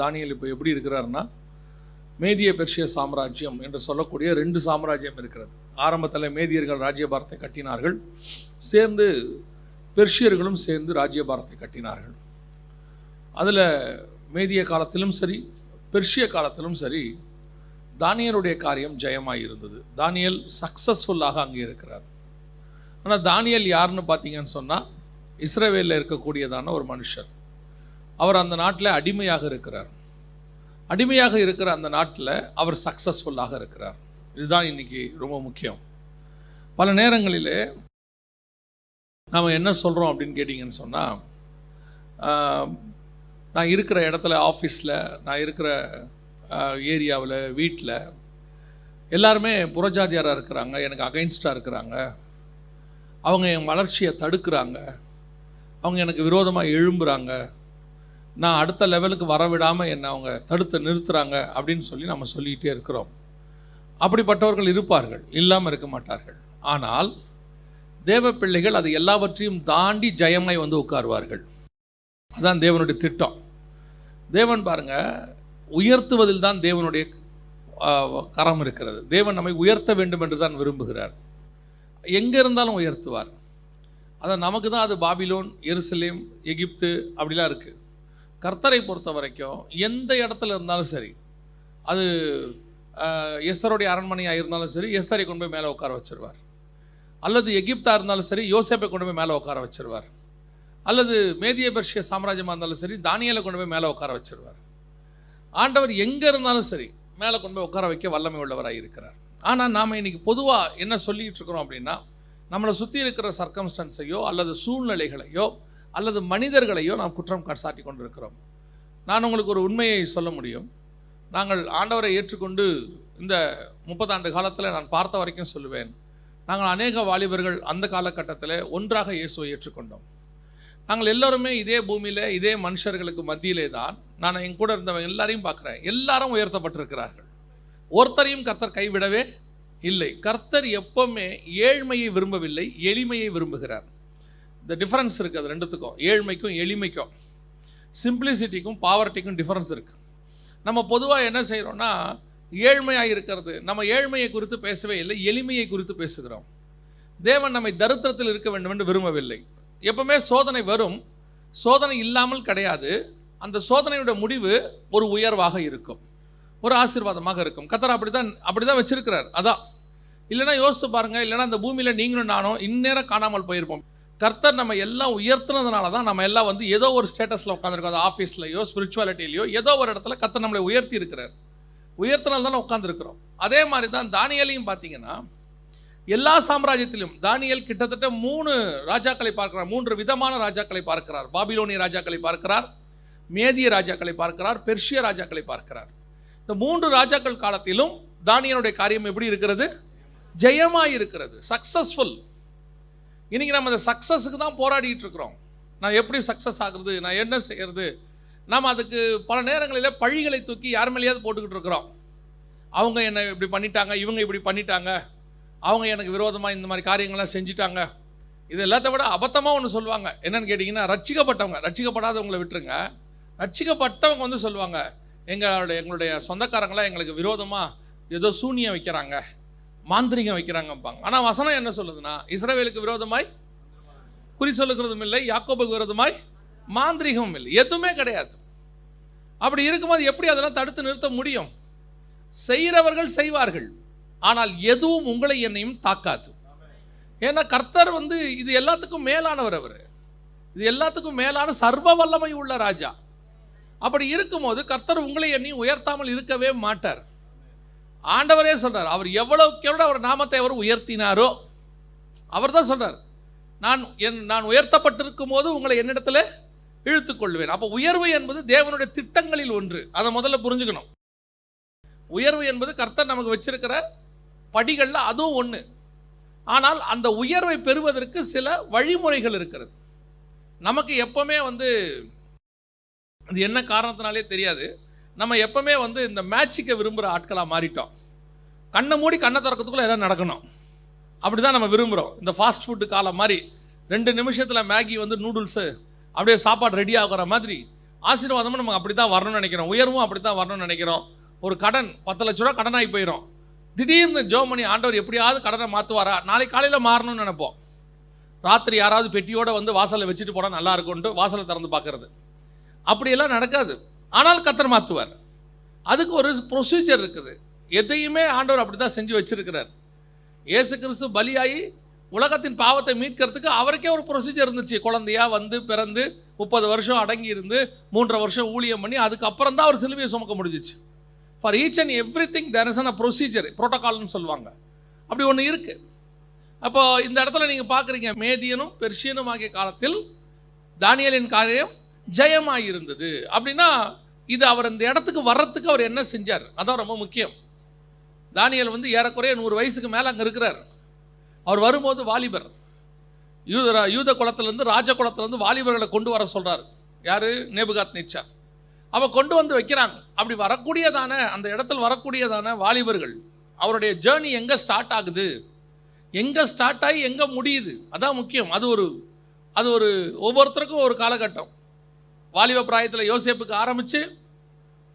தானியேல் இப்போ எப்படி இருக்கிறாருன்னா, மேதிய பெர்ஷிய சாம்ராஜ்யம் என்று சொல்லக்கூடிய 2 சாம்ராஜ்யம் இருக்கிறது. ஆரம்பத்தில் மேதியர்கள் ராஜ்யபாரத்தை கட்டினார்கள், சேர்ந்து பெர்ஷியர்களும் சேர்ந்து ராஜ்யபாரத்தை கட்டினார்கள். அதில் மேதிய காலத்திலும் சரி பெர்ஷிய காலத்திலும் சரி தானியேலுடைய காரியம் ஜெயமாக இருந்தது. தானியேல் சக்ஸஸ்ஃபுல்லாக அங்கே இருக்கிறார். ஆனால் தானியேல் யாருன்னு பார்த்தீங்கன்னு சொன்னால், இஸ்ரவேலில் இருக்கக்கூடியதான ஒரு மனுஷர். அவர் அந்த நாட்டில் அடிமையாக இருக்கிறார். அடிமையாக இருக்கிற அந்த நாட்டில் அவர் சக்ஸஸ்ஃபுல்லாக இருக்கிறார். இதுதான் இன்றைக்கி ரொம்ப முக்கியம். பல நேரங்களிலே நாம் என்ன சொல்கிறோம் அப்படின்னு கேட்டிங்கன்னு சொன்னால், நான் இருக்கிற இடத்துல, ஆஃபீஸில், நான் இருக்கிற ஏரியாவில், வீட்டில் எல்லாருமே புறஜாதியாராக இருக்கிறாங்க, எனக்கு அகைன்ஸ்டாக இருக்கிறாங்க, அவங்க என் வளர்ச்சியை தடுக்கிறாங்க, அவங்க எனக்கு விரோதமாக எழும்புகிறாங்க, நான் அடுத்த லெவலுக்கு வரவிடாமல் என்னை அவங்க தடுத்து நிறுத்துகிறாங்க அப்படின்னு சொல்லி நம்ம சொல்லிக்கிட்டே இருக்கிறோம். அப்படிப்பட்டவர்கள் இருப்பார்கள், இல்லாமல் இருக்க மாட்டார்கள். ஆனால் தேவ பிள்ளைகள் அது எல்லாவற்றையும் தாண்டி ஜெயமாய் வந்து உட்காருவார்கள். அதான் தேவனுடைய திட்டம். தேவன் பாருங்க, உயர்த்துவதில் தான் தேவனுடைய கரம் இருக்கிறது. தேவன் நம்மை உயர்த்த வேண்டும் என்று தான் விரும்புகிறார். எங்கே இருந்தாலும் உயர்த்துவார். அதை நமக்கு தான் அது பாபிலோன், எருசலேம், எகிப்து அப்படிலாம் இருக்குது. கர்த்தரை பொறுத்த வரைக்கும் எந்த இடத்துல இருந்தாலும் சரி, அது எஸ்தருடைய அரண்மனையாக இருந்தாலும் சரி, எஸ்தரை கொண்டு போய் மேலே உட்கார வச்சிருவார். அல்லது எகிப்தாக இருந்தாலும் சரி, யோசேப்பை கொண்டு போய் மேலே உட்கார வச்சிருவார். அல்லது மேதிய பெர்ஷிய சாம்ராஜ்யமாக இருந்தாலும் சரி, தானியேலை கொண்டு போய் மேலே உட்கார வச்சிருவார். ஆண்டவர் எங்கே இருந்தாலும் சரி மேலே கொண்டு போய் உட்கார வைக்க வல்லமை உள்ளவராக இருக்கிறார். ஆனால் நாம் இன்றைக்கி பொதுவாக என்ன சொல்லிகிட்டு இருக்கிறோம் அப்படின்னா, நம்மளை சுற்றி இருக்கிற சர்க்கம்ஸ்டன்ஸையோ அல்லது சூழ்நிலைகளையோ அல்லது மனிதர்களையோ நாம் குற்றம் சாட்டி கொண்டிருக்கிறோம். நான் உங்களுக்கு ஒரு உண்மையை சொல்ல முடியும். நாங்கள் ஆண்டவரை ஏற்றுக்கொண்டு இந்த 30 ஆண்டு காலத்தில் நான் பார்த்த வரைக்கும் சொல்லுவேன், நாங்கள் அநேக வாலிபர்கள் அந்த காலகட்டத்தில் ஒன்றாக இயேசுவை ஏற்றுக்கொண்டோம். நாங்கள் எல்லோருமே இதே பூமியில், இதே மனுஷர்களுக்கு மத்தியிலே தான், நான் என் கூட இருந்தவங்க எல்லாரையும் பார்க்குறேன், எல்லாரும் உயர்த்தப்பட்டிருக்கிறார்கள். ஒருத்தரையும் கர்த்தர் கைவிடவே இல்லை. கர்த்தர் எப்பவுமே ஏழ்மையை விரும்பவில்லை, எளிமையை விரும்புகிறார். இந்த டிஃபரன்ஸ் இருக்குது அது ரெண்டுத்துக்கும், ஏழ்மைக்கும் எளிமைக்கும், சிம்பிளிசிட்டிக்கும் பாவர்ட்டிக்கும் டிஃபரன்ஸ் இருக்குது. நம்ம பொதுவாக என்ன செய்கிறோன்னா, ஏழ்மையாக இருக்கிறது, நம்ம ஏழ்மையை குறித்து பேசவே இல்லை, எளிமையை குறித்து பேசுகிறோம். தேவன் நம்மை தரித்திரத்தில் இருக்க வேண்டும் என்று விரும்பவில்லை. எப்பவுமே சோதனை வரும், சோதனை இல்லாமல் கிடையாது. அந்த சோதனையோட முடிவு ஒரு உயர்வாக இருக்கும், ஒரு ஆசீர்வாதமாக இருக்கும். கர்த்தர் அப்படி தான் வச்சிருக்கிறார். அதான் இல்லைன்னா யோசிச்சு பாருங்கள், இல்லைன்னா அந்த பூமியில் நீங்களும் நானும் இந்நேரம் காணாமல் போயிருப்போம். கர்த்தர் நம்ம எல்லாம் உயர்த்தினதுனால தான் நம்ம எல்லாம் வந்து ஏதோ ஒரு ஸ்டேட்டஸில் உட்காந்துருக்கோம். அது ஆஃபீஸ்லையோ ஸ்பிரிச்சுவாலிட்டிலையோ ஏதோ ஒரு இடத்துல கர்த்தர் நம்மளை உயர்த்தி இருக்கிறார். உயர்த்தினால தானே உட்காந்துருக்கிறோம். அதே மாதிரி தான் தானியேலையும் பார்த்தீங்கன்னா, எல்லா சாம்ராஜ்யத்திலும் தானியேல் கிட்டத்தட்ட 3 ராஜாக்களை பார்க்கிறார், 3 விதமான ராஜாக்களை பார்க்கிறார். பாபிலோனிய ராஜாக்களை பார்க்கிறார், மேதிய ராஜாக்களை பார்க்கிறார், பெர்ஷிய ராஜாக்களை பார்க்கிறார். இந்த 3 ராஜாக்கள் காலத்திலும் தானியேலுடைய காரியம் எப்படி இருக்கிறது? ஜெயமாக இருக்கிறது, சக்ஸஸ்ஃபுல். இன்றைக்கி நம்ம அந்த சக்ஸஸுக்கு தான் போராடிட்டு இருக்கிறோம். நான் எப்படி சக்ஸஸ் ஆகுறது, நான் என்ன செய்கிறது? நாம் அதுக்கு பல நேரங்களில் பழிகளை தூக்கி யார் மேலேயாவது போட்டுக்கிட்டு இருக்கிறோம். அவங்க என்னை இப்படி பண்ணிட்டாங்க, இவங்க இப்படி பண்ணிட்டாங்க, அவங்க எனக்கு விரோதமாக இந்த மாதிரி காரியங்கள்லாம் செஞ்சிட்டாங்க. இது எல்லாத்த விட அபத்தமாக ஒன்று சொல்லுவாங்க. என்னென்னு கேட்டிங்கன்னா, ரட்சிக்கப்பட்டவங்க, ரட்சிக்கப்படாதவங்களை விட்டுருங்க, ரட்சிக்கப்பட்டவங்க வந்து சொல்லுவாங்க, எங்களுடைய சொந்தக்காரங்களாம் எங்களுக்கு விரோதமாக ஏதோ சூனியம் வைக்கிறாங்க, மாந்திரிகம் வைக்கிறாங்கப்பாங்க. ஆனால் வசனம் என்ன சொல்லுதுன்னா, இஸ்ரவேலுக்கு விரோதமாய் குறி சொல்லுகிறதும் இல்லை, யாக்கோபுக்கு விரோதமாய் மாந்திரிகமும் இல்லை, எதுவுமே கிடையாது. அப்படி இருக்கும்போது எப்படி அதெல்லாம் தடுத்து நிறுத்த முடியும்? செய்கிறவர்கள் செய்வார்கள், ஆனால் எதுவும் உங்களை என்னையும் தாக்காது. ஏன்னா கர்த்தர் வந்து இது எல்லாத்துக்கும் மேலானவர். அவர் இது எல்லாத்துக்கும் மேலான சர்வ வல்லமை உள்ள ராஜா. அப்படி இருக்கும்போது கர்த்தர் உங்களை என்னையும் உயர்த்தாமல் இருக்கவே மாட்டார். ஆண்டவரே சொல்றார், அவர் எவ்வளவுக்கு எவ்வளோ அவர் நாமத்தை அவர் உயர்த்தினாரோ, அவர் தான் சொல்றார், நான் உயர்த்தப்பட்டிருக்கும் போது உங்களை என்னிடத்துல இழுத்துக்கொள்வேன். அப்போ உயர்வு என்பது தேவனுடைய திட்டங்களில் ஒன்று. அதை முதல்ல புரிஞ்சுக்கணும். உயர்வு என்பது கர்த்தர் நமக்கு வச்சிருக்கிற படிகளில் அதுவும் ஒன்று. ஆனால் அந்த உயர்வை பெறுவதற்கு சில வழிமுறைகள் இருக்கிறது. நமக்கு எப்பவுமே வந்து அது என்ன காரணத்தினாலே தெரியாது, நம்ம எப்பவுமே வந்து இந்த மேட்சிக்கை விரும்புகிற ஆட்களாக மாறிட்டோம். கண்ணை மூடி கண்ணை திறக்கிறதுக்குள்ளே எல்லாம் நடக்கணும், அப்படி தான் நம்ம விரும்புகிறோம். இந்த ஃபாஸ்ட் ஃபுட்டு காலம் மாதிரி 2 நிமிஷத்தில் மேகி வந்து நூடுல்ஸு அப்படியே சாப்பாடு ரெடி ஆகிற மாதிரி ஆசீர்வாதமும் நமக்கு அப்படி தான் வரணும்னு நினைக்கிறோம், உயர்வும் அப்படி தான் வரணும்னு நினைக்கிறோம். ஒரு கடன் 10 லட்ச ரூபா கடனாகி போயிடும். திடீர்னு ஜெபம் பண்ணி ஆண்டவர் எப்படியாவது கடனை மாற்றுவாரா, நாளைக்கு காலையில் மாறணும்னு நினைப்போம். ராத்திரி யாராவது பெட்டியோடு வந்து வாசலில் வச்சுட்டு போனால் நல்லா இருக்கும்ட்டு வாசலை திறந்து பார்க்கறது. அப்படியெல்லாம் நடக்காது. ஆனால் கர்த்தர் மாற்றுவார். அதுக்கு ஒரு ப்ரொசீஜர் இருக்குது. எதையுமே ஆண்டவர் அப்படி தான் செஞ்சு வச்சிருக்கிறார். இயேசு கிறிஸ்து பலியாகி உலகத்தின் பாவத்தை மீட்கிறதுக்கு அவருக்கே ஒரு ப்ரொசீஜர் இருந்துச்சு. குழந்தையா வந்து பிறந்து 30 வருஷம் அடங்கி இருந்து 3.5 வருஷம் ஊழியம் பண்ணி அதுக்கப்புறம் தான் அவர் சிலுவையை சுமக்க முடிஞ்சிச்சு. For each and every thing there is a procedure, ப்ரோட்டோகால்னு சொல்லுவாங்க. அப்படி ஒன்று இருக்குது. அப்போ இந்த இடத்துல நீங்கள் பார்க்குறீங்க, மேதியனும் பெர்ஷியனும் ஆகிய காலத்தில் தானியேலின் காரியம் ஜெயமாக இருந்தது. அப்படின்னா இது அவர் இந்த இடத்துக்கு வர்றதுக்கு அவர் என்ன செஞ்சார், அதான் ரொம்ப முக்கியம். தானியேல் வந்து ஏறக்குறைய 100 வயசுக்கு மேலே அங்கே இருக்கிறார். அவர் வரும்போது வாலிபர், யூத குலத்திலேருந்து ராஜ குலத்திலேருந்து வாலிபர்களை கொண்டு வர சொல்கிறார். யார்? நேபுகாத் நேச்சார். அவள் கொண்டு வந்து வைக்கிறாங்க. அப்படி வரக்கூடியதான அந்த இடத்துல வரக்கூடியதான வாலிபர்கள் அவருடைய ஜேர்னி எங்கே ஸ்டார்ட் ஆகுது, எங்கே ஸ்டார்ட் ஆகி எங்கே முடியுது, அதான் முக்கியம். அது ஒரு ஒவ்வொருத்தருக்கும் ஒரு காலகட்டம். வாலிப பிராயத்தில் யோசேப்புக்கு ஆரம்பித்து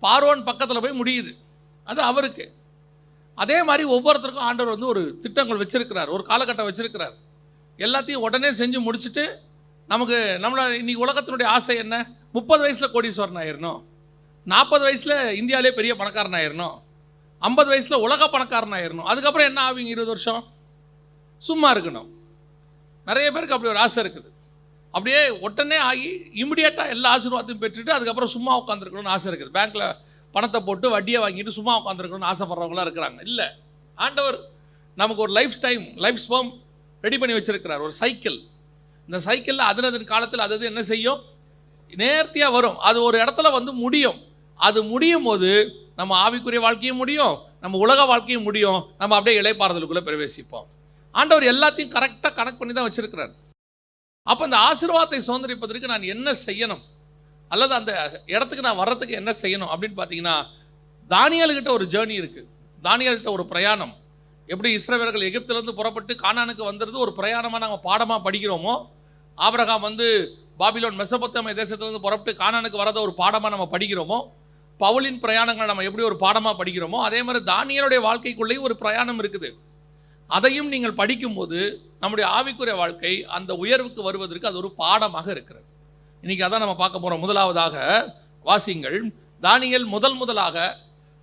பார்வோன் பக்கத்தில் போய் முடியுது, அது அவருக்கு. அதே மாதிரி ஒவ்வொருத்தருக்கும் ஆண்டவர் வந்து ஒரு திட்டங்கள் வச்சிருக்கிறார், ஒரு காலகட்டம் வச்சிருக்கிறார். எல்லாத்தையும் உடனே செஞ்சு முடிச்சுட்டு நம்மளோட இன்னைக்கு உலகத்தினுடைய ஆசை என்ன? 30 வயசில் கோடீஸ்வரன் ஆயிடணும், 40 வயசில் இந்தியாவிலே பெரிய பணக்காரன் ஆயிடணும், 50 வயசில் உலக பணக்காரன் ஆயிடணும். அதுக்கப்புறம் என்ன ஆவீங்க? 20 வருஷம் சும்மா இருக்கணும். நிறைய பேருக்கு அப்படி ஒரு ஆசை இருக்குது. அப்படியே உடனே ஆகி இமிடியேட்டாக எல்லா ஆசீர்வாதத்தையும் பெற்றுட்டு அதுக்கப்புறம் சும்மா உட்காந்துருக்கணும்னு ஆசை இருக்குது. பேங்க்கில் பணத்தை போட்டு வட்டியை வாங்கிட்டு சும்மா உட்காந்துருக்கணும்னு ஆசைப்படுறவங்களாம் இருக்கிறாங்க. இல்லை, ஆண்டவர் நமக்கு ஒரு லைஃப் ஸ்பேம் ரெடி பண்ணி வச்சிருக்கிறார், ஒரு சைக்கிள். இந்த சைக்கிளில் அதன் காலத்தில் அது என்ன செய்யும்? நேர்த்தியாக வரும். அது ஒரு இடத்துல வந்து முடியும். அது முடியும் போது நம்ம ஆவிக்குரிய வாழ்க்கையும் முடியும், நம்ம உலக வாழ்க்கையும் முடியும். நம்ம அப்படியே இளைப்பாறுதலுக்குள்ளே பிரவேசிப்போம். ஆண்டவர் எல்லாத்தையும் கரெக்டாக கனெக்ட் பண்ணி தான் வச்சிருக்கிறார். அப்போ இந்த ஆசீர்வாதத்தை சுதந்திரிப்பதற்கு நான் என்ன செய்யணும், அல்லது அந்த இடத்துக்கு நான் வர்றதுக்கு என்ன செய்யணும் அப்படின்னு பார்த்தீங்கன்னா, தானியேல்கிட்ட ஒரு ஜேர்னி இருக்குது. தானியேல்கிட்ட ஒரு பிரயாணம். எப்படி இஸ்ரவேலர்கள் எகிப்திலிருந்து புறப்பட்டு கானானுக்கு வந்துடுறது ஒரு பிரயாணமாக நாங்கள் பாடமாக படிக்கிறோமோ, ஆபிரகாம் வந்து பாபிலோன் மெசொப்பொத்தாமிய தேசத்திலிருந்து புறப்பட்டு கானானுக்கு வரதை ஒரு பாடமாக நம்ம படிக்கிறோமோ, பவுலின் பிரயாணங்களை நம்ம எப்படி ஒரு பாடமாக படிக்கிறோமோ, அதே மாதிரி தானியேலுடைய வாழ்க்கைக்குள்ளேயும் ஒரு பிரயாணம் இருக்குது. அதையும் நீங்கள் படிக்கும்போது நம்முடைய ஆவிக்குரிய வாழ்க்கை அந்த உயர்வுக்கு வருவதற்கு அது ஒரு பாடமாக இருக்கிறது. இன்னைக்கு அதான் நம்ம பார்க்க போகிறோம். முதலாவதாக வாசிங்கள், தானியேல் முதலாக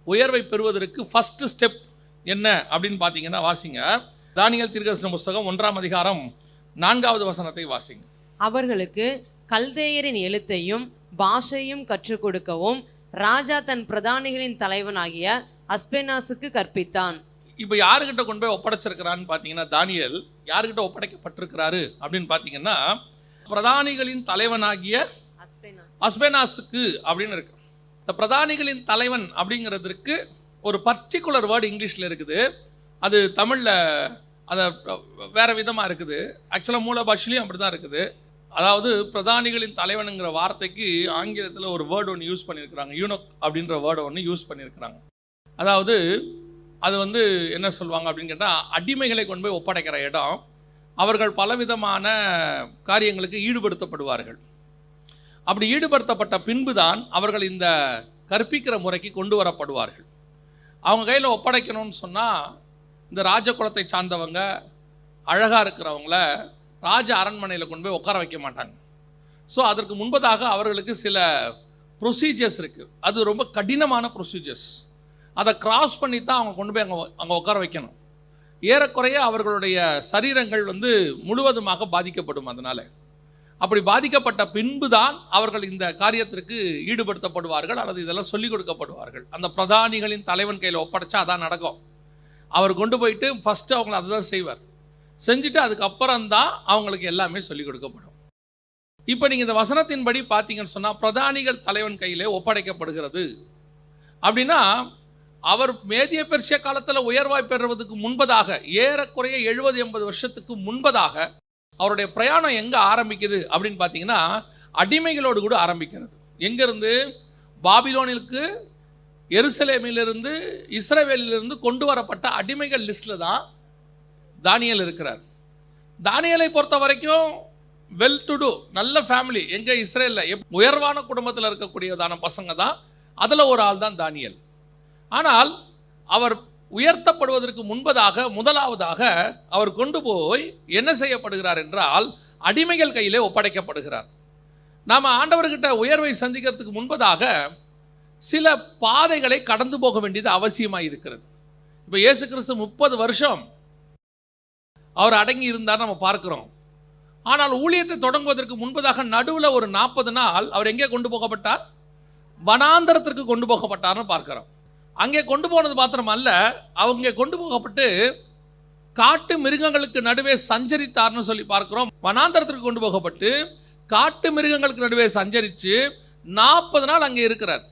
உயர்வை பெறுவதற்கு ஃபர்ஸ்ட் ஸ்டெப் என்ன அப்படின்னு பார்த்தீங்கன்னா, வாசிங்க தானியேல் தீர்க்கதரிசன புஸ்தகம் 1ஆம் அதிகாரம் 4வது வசனத்தை வாசிங்க. அவர்களுக்கு கல்தேயரின் எழுத்தையும் பாஷையும் கற்றுக் கொடுக்கவும் ராஜா தன் பிரதானிகளின் தலைவனாகிய அஸ்பெனாசுக்கு கற்பித்தான். இப்போ யாருக்கிட்ட கொண்டு போய் ஒப்படைச்சிருக்கிறான்னு பார்த்தீங்கன்னா, தானியேல் யாருக்கிட்ட ஒப்படைக்கப்பட்டிருக்கிறாரு அப்படின்னு பார்த்தீங்கன்னா, பிரதானிகளின் தலைவனாகிய அஸ்பெனாசுக்கு அப்படின்னு இருக்கு. இந்த பிரதானிகளின் தலைவன் அப்படிங்கிறதுக்கு ஒரு பர்டிகுலர் வேர்டு இங்கிலீஷில் இருக்குது. அது தமிழில் அதை வேறு விதமாக இருக்குது. ஆக்சுவலாக மூல பாஷையிலையும் அப்படி தான் இருக்குது. அதாவது பிரதானிகளின் தலைவனுங்கிற வார்த்தைக்கு ஆங்கிலத்தில் ஒரு வேர்டு ஒன்று யூஸ் பண்ணியிருக்கிறாங்க, யூனோக் அப்படின்ற வேர்டை ஒன்று யூஸ் பண்ணியிருக்கிறாங்க. அதாவது அது வந்து என்ன சொல்லுவாங்க அப்படின்னு கேட்டால், அடிமைகளை கொண்டு போய் ஒப்படைக்கிற இடம். அவர்கள் பலவிதமான காரியங்களுக்கு ஈடுபடுத்தப்படுவார்கள். அப்படி ஈடுபடுத்தப்பட்ட பின்பு தான் அவர்கள் இந்த கற்பிக்கிற முறைக்கு கொண்டு வரப்படுவார்கள். அவங்க கையில் ஒப்படைக்கணும்னு சொன்னால், இந்த ராஜகுலத்தை சார்ந்தவங்க அழகாக இருக்கிறவங்கள ராஜ அரண்மனையில் கொண்டு போய் உட்கார வைக்க மாட்டாங்க. ஸோ அதற்கு முன்பதாக அவர்களுக்கு சில ப்ரொசீஜர்ஸ் இருக்குது. அது ரொம்ப கடினமான ப்ரொசீஜர்ஸ். அதை கிராஸ் பண்ணி தான் அவங்க கொண்டு போய் அங்கே உட்கார வைக்கணும். ஏறக்குறைய அவர்களுடைய சரீரங்கள் வந்து முழுவதுமாக பாதிக்கப்படும். அதனால் அப்படி பாதிக்கப்பட்ட பின்பு தான் அவர்கள் இந்த காரியத்திற்கு ஈடுபடுத்தப்படுவார்கள், அல்லது இதெல்லாம் சொல்லிக் கொடுக்கப்படுவார்கள். அந்த பிரதானிகளின் தலைவன் கையில் ஒப்படைச்சா அதான் நடக்கும். அவர் கொண்டு போயிட்டு ஃபஸ்ட்டு அவங்களை அதை தான் செய்வார். செஞ்சுட்டு அதுக்கப்புறம் தான் அவங்களுக்கு எல்லாமே சொல்லிக் கொடுக்கப்படும். இப்போ நீங்கள் இந்த வசனத்தின்படி பார்த்தீங்கன்னு சொன்னால், பிரதானிகள் தலைவன் கையிலே ஒப்படைக்கப்படுகிறது அப்படின்னா, அவர் மேதிய பெர்ஷிய காலத்தில் உயர்வாய் பெறுவதற்கு முன்பதாக, ஏறக்குறைய 70-80 வருஷத்துக்கு முன்பதாக அவருடைய பிரயாணம் எங்கே ஆரம்பிக்குது அப்படின்னு பார்த்தீங்கன்னா, அடிமைகளோடு கூட ஆரம்பிக்கிறது. எங்கேருந்து? பாபிலோனிற்கு எருசலேமிலிருந்து இஸ்ரவேலிலிருந்து கொண்டு வரப்பட்ட அடிமைகள் லிஸ்ட்டில் தான் தானியேல் இருக்கிறார். தானியேலை பொறுத்த வரைக்கும் வெல் டு டூ, நல்ல ஃபேமிலி. எங்கே இஸ்ரேலில் உயர்வான குடும்பத்தில் இருக்கக்கூடியதான பசங்க தான். அதில் ஒரு ஆள் தான் தானியேல். ஆனால் அவர் உயர்த்தப்படுவதற்கு முன்பதாக முதலாவதாக அவர் கொண்டு போய் என்ன செய்யப்படுகிறார் என்றால் அடிமைகள் கையிலே ஒப்படைக்கப்படுகிறார். நாம் ஆண்டவர்கிட்ட உயர்வை சந்திக்கிறதுக்கு முன்பதாக சில பாதைகளை கடந்து போக வேண்டியது அவசியமாக இருக்கிறது. இப்போ இயேசு கிறிஸ்து 30 வருஷம் அவர் அடங்கி இருந்தார் நம்ம பார்க்கிறோம். ஆனால் ஊழியத்தை தொடங்குவதற்கு முன்பதாக நடுவில் ஒரு 40 நாள் அவர் எங்கே கொண்டு போகப்பட்டார்? வனாந்தரத்திற்கு கொண்டு போகப்பட்டார்னு பார்க்கிறோம். அங்கே கொண்டு போனது மாத்திரம் அல்ல, அவங்க கொண்டு போகப்பட்டு காட்டு மிருகங்களுக்கு நடுவே சஞ்சரித்தார்னு சொல்லி பார்க்கிறோம். வனாந்தரத்திற்கு கொண்டு போகப்பட்டு காட்டு மிருகங்களுக்கு நடுவே சஞ்சரித்து 40 நாள் அங்கே இருக்கிறார்.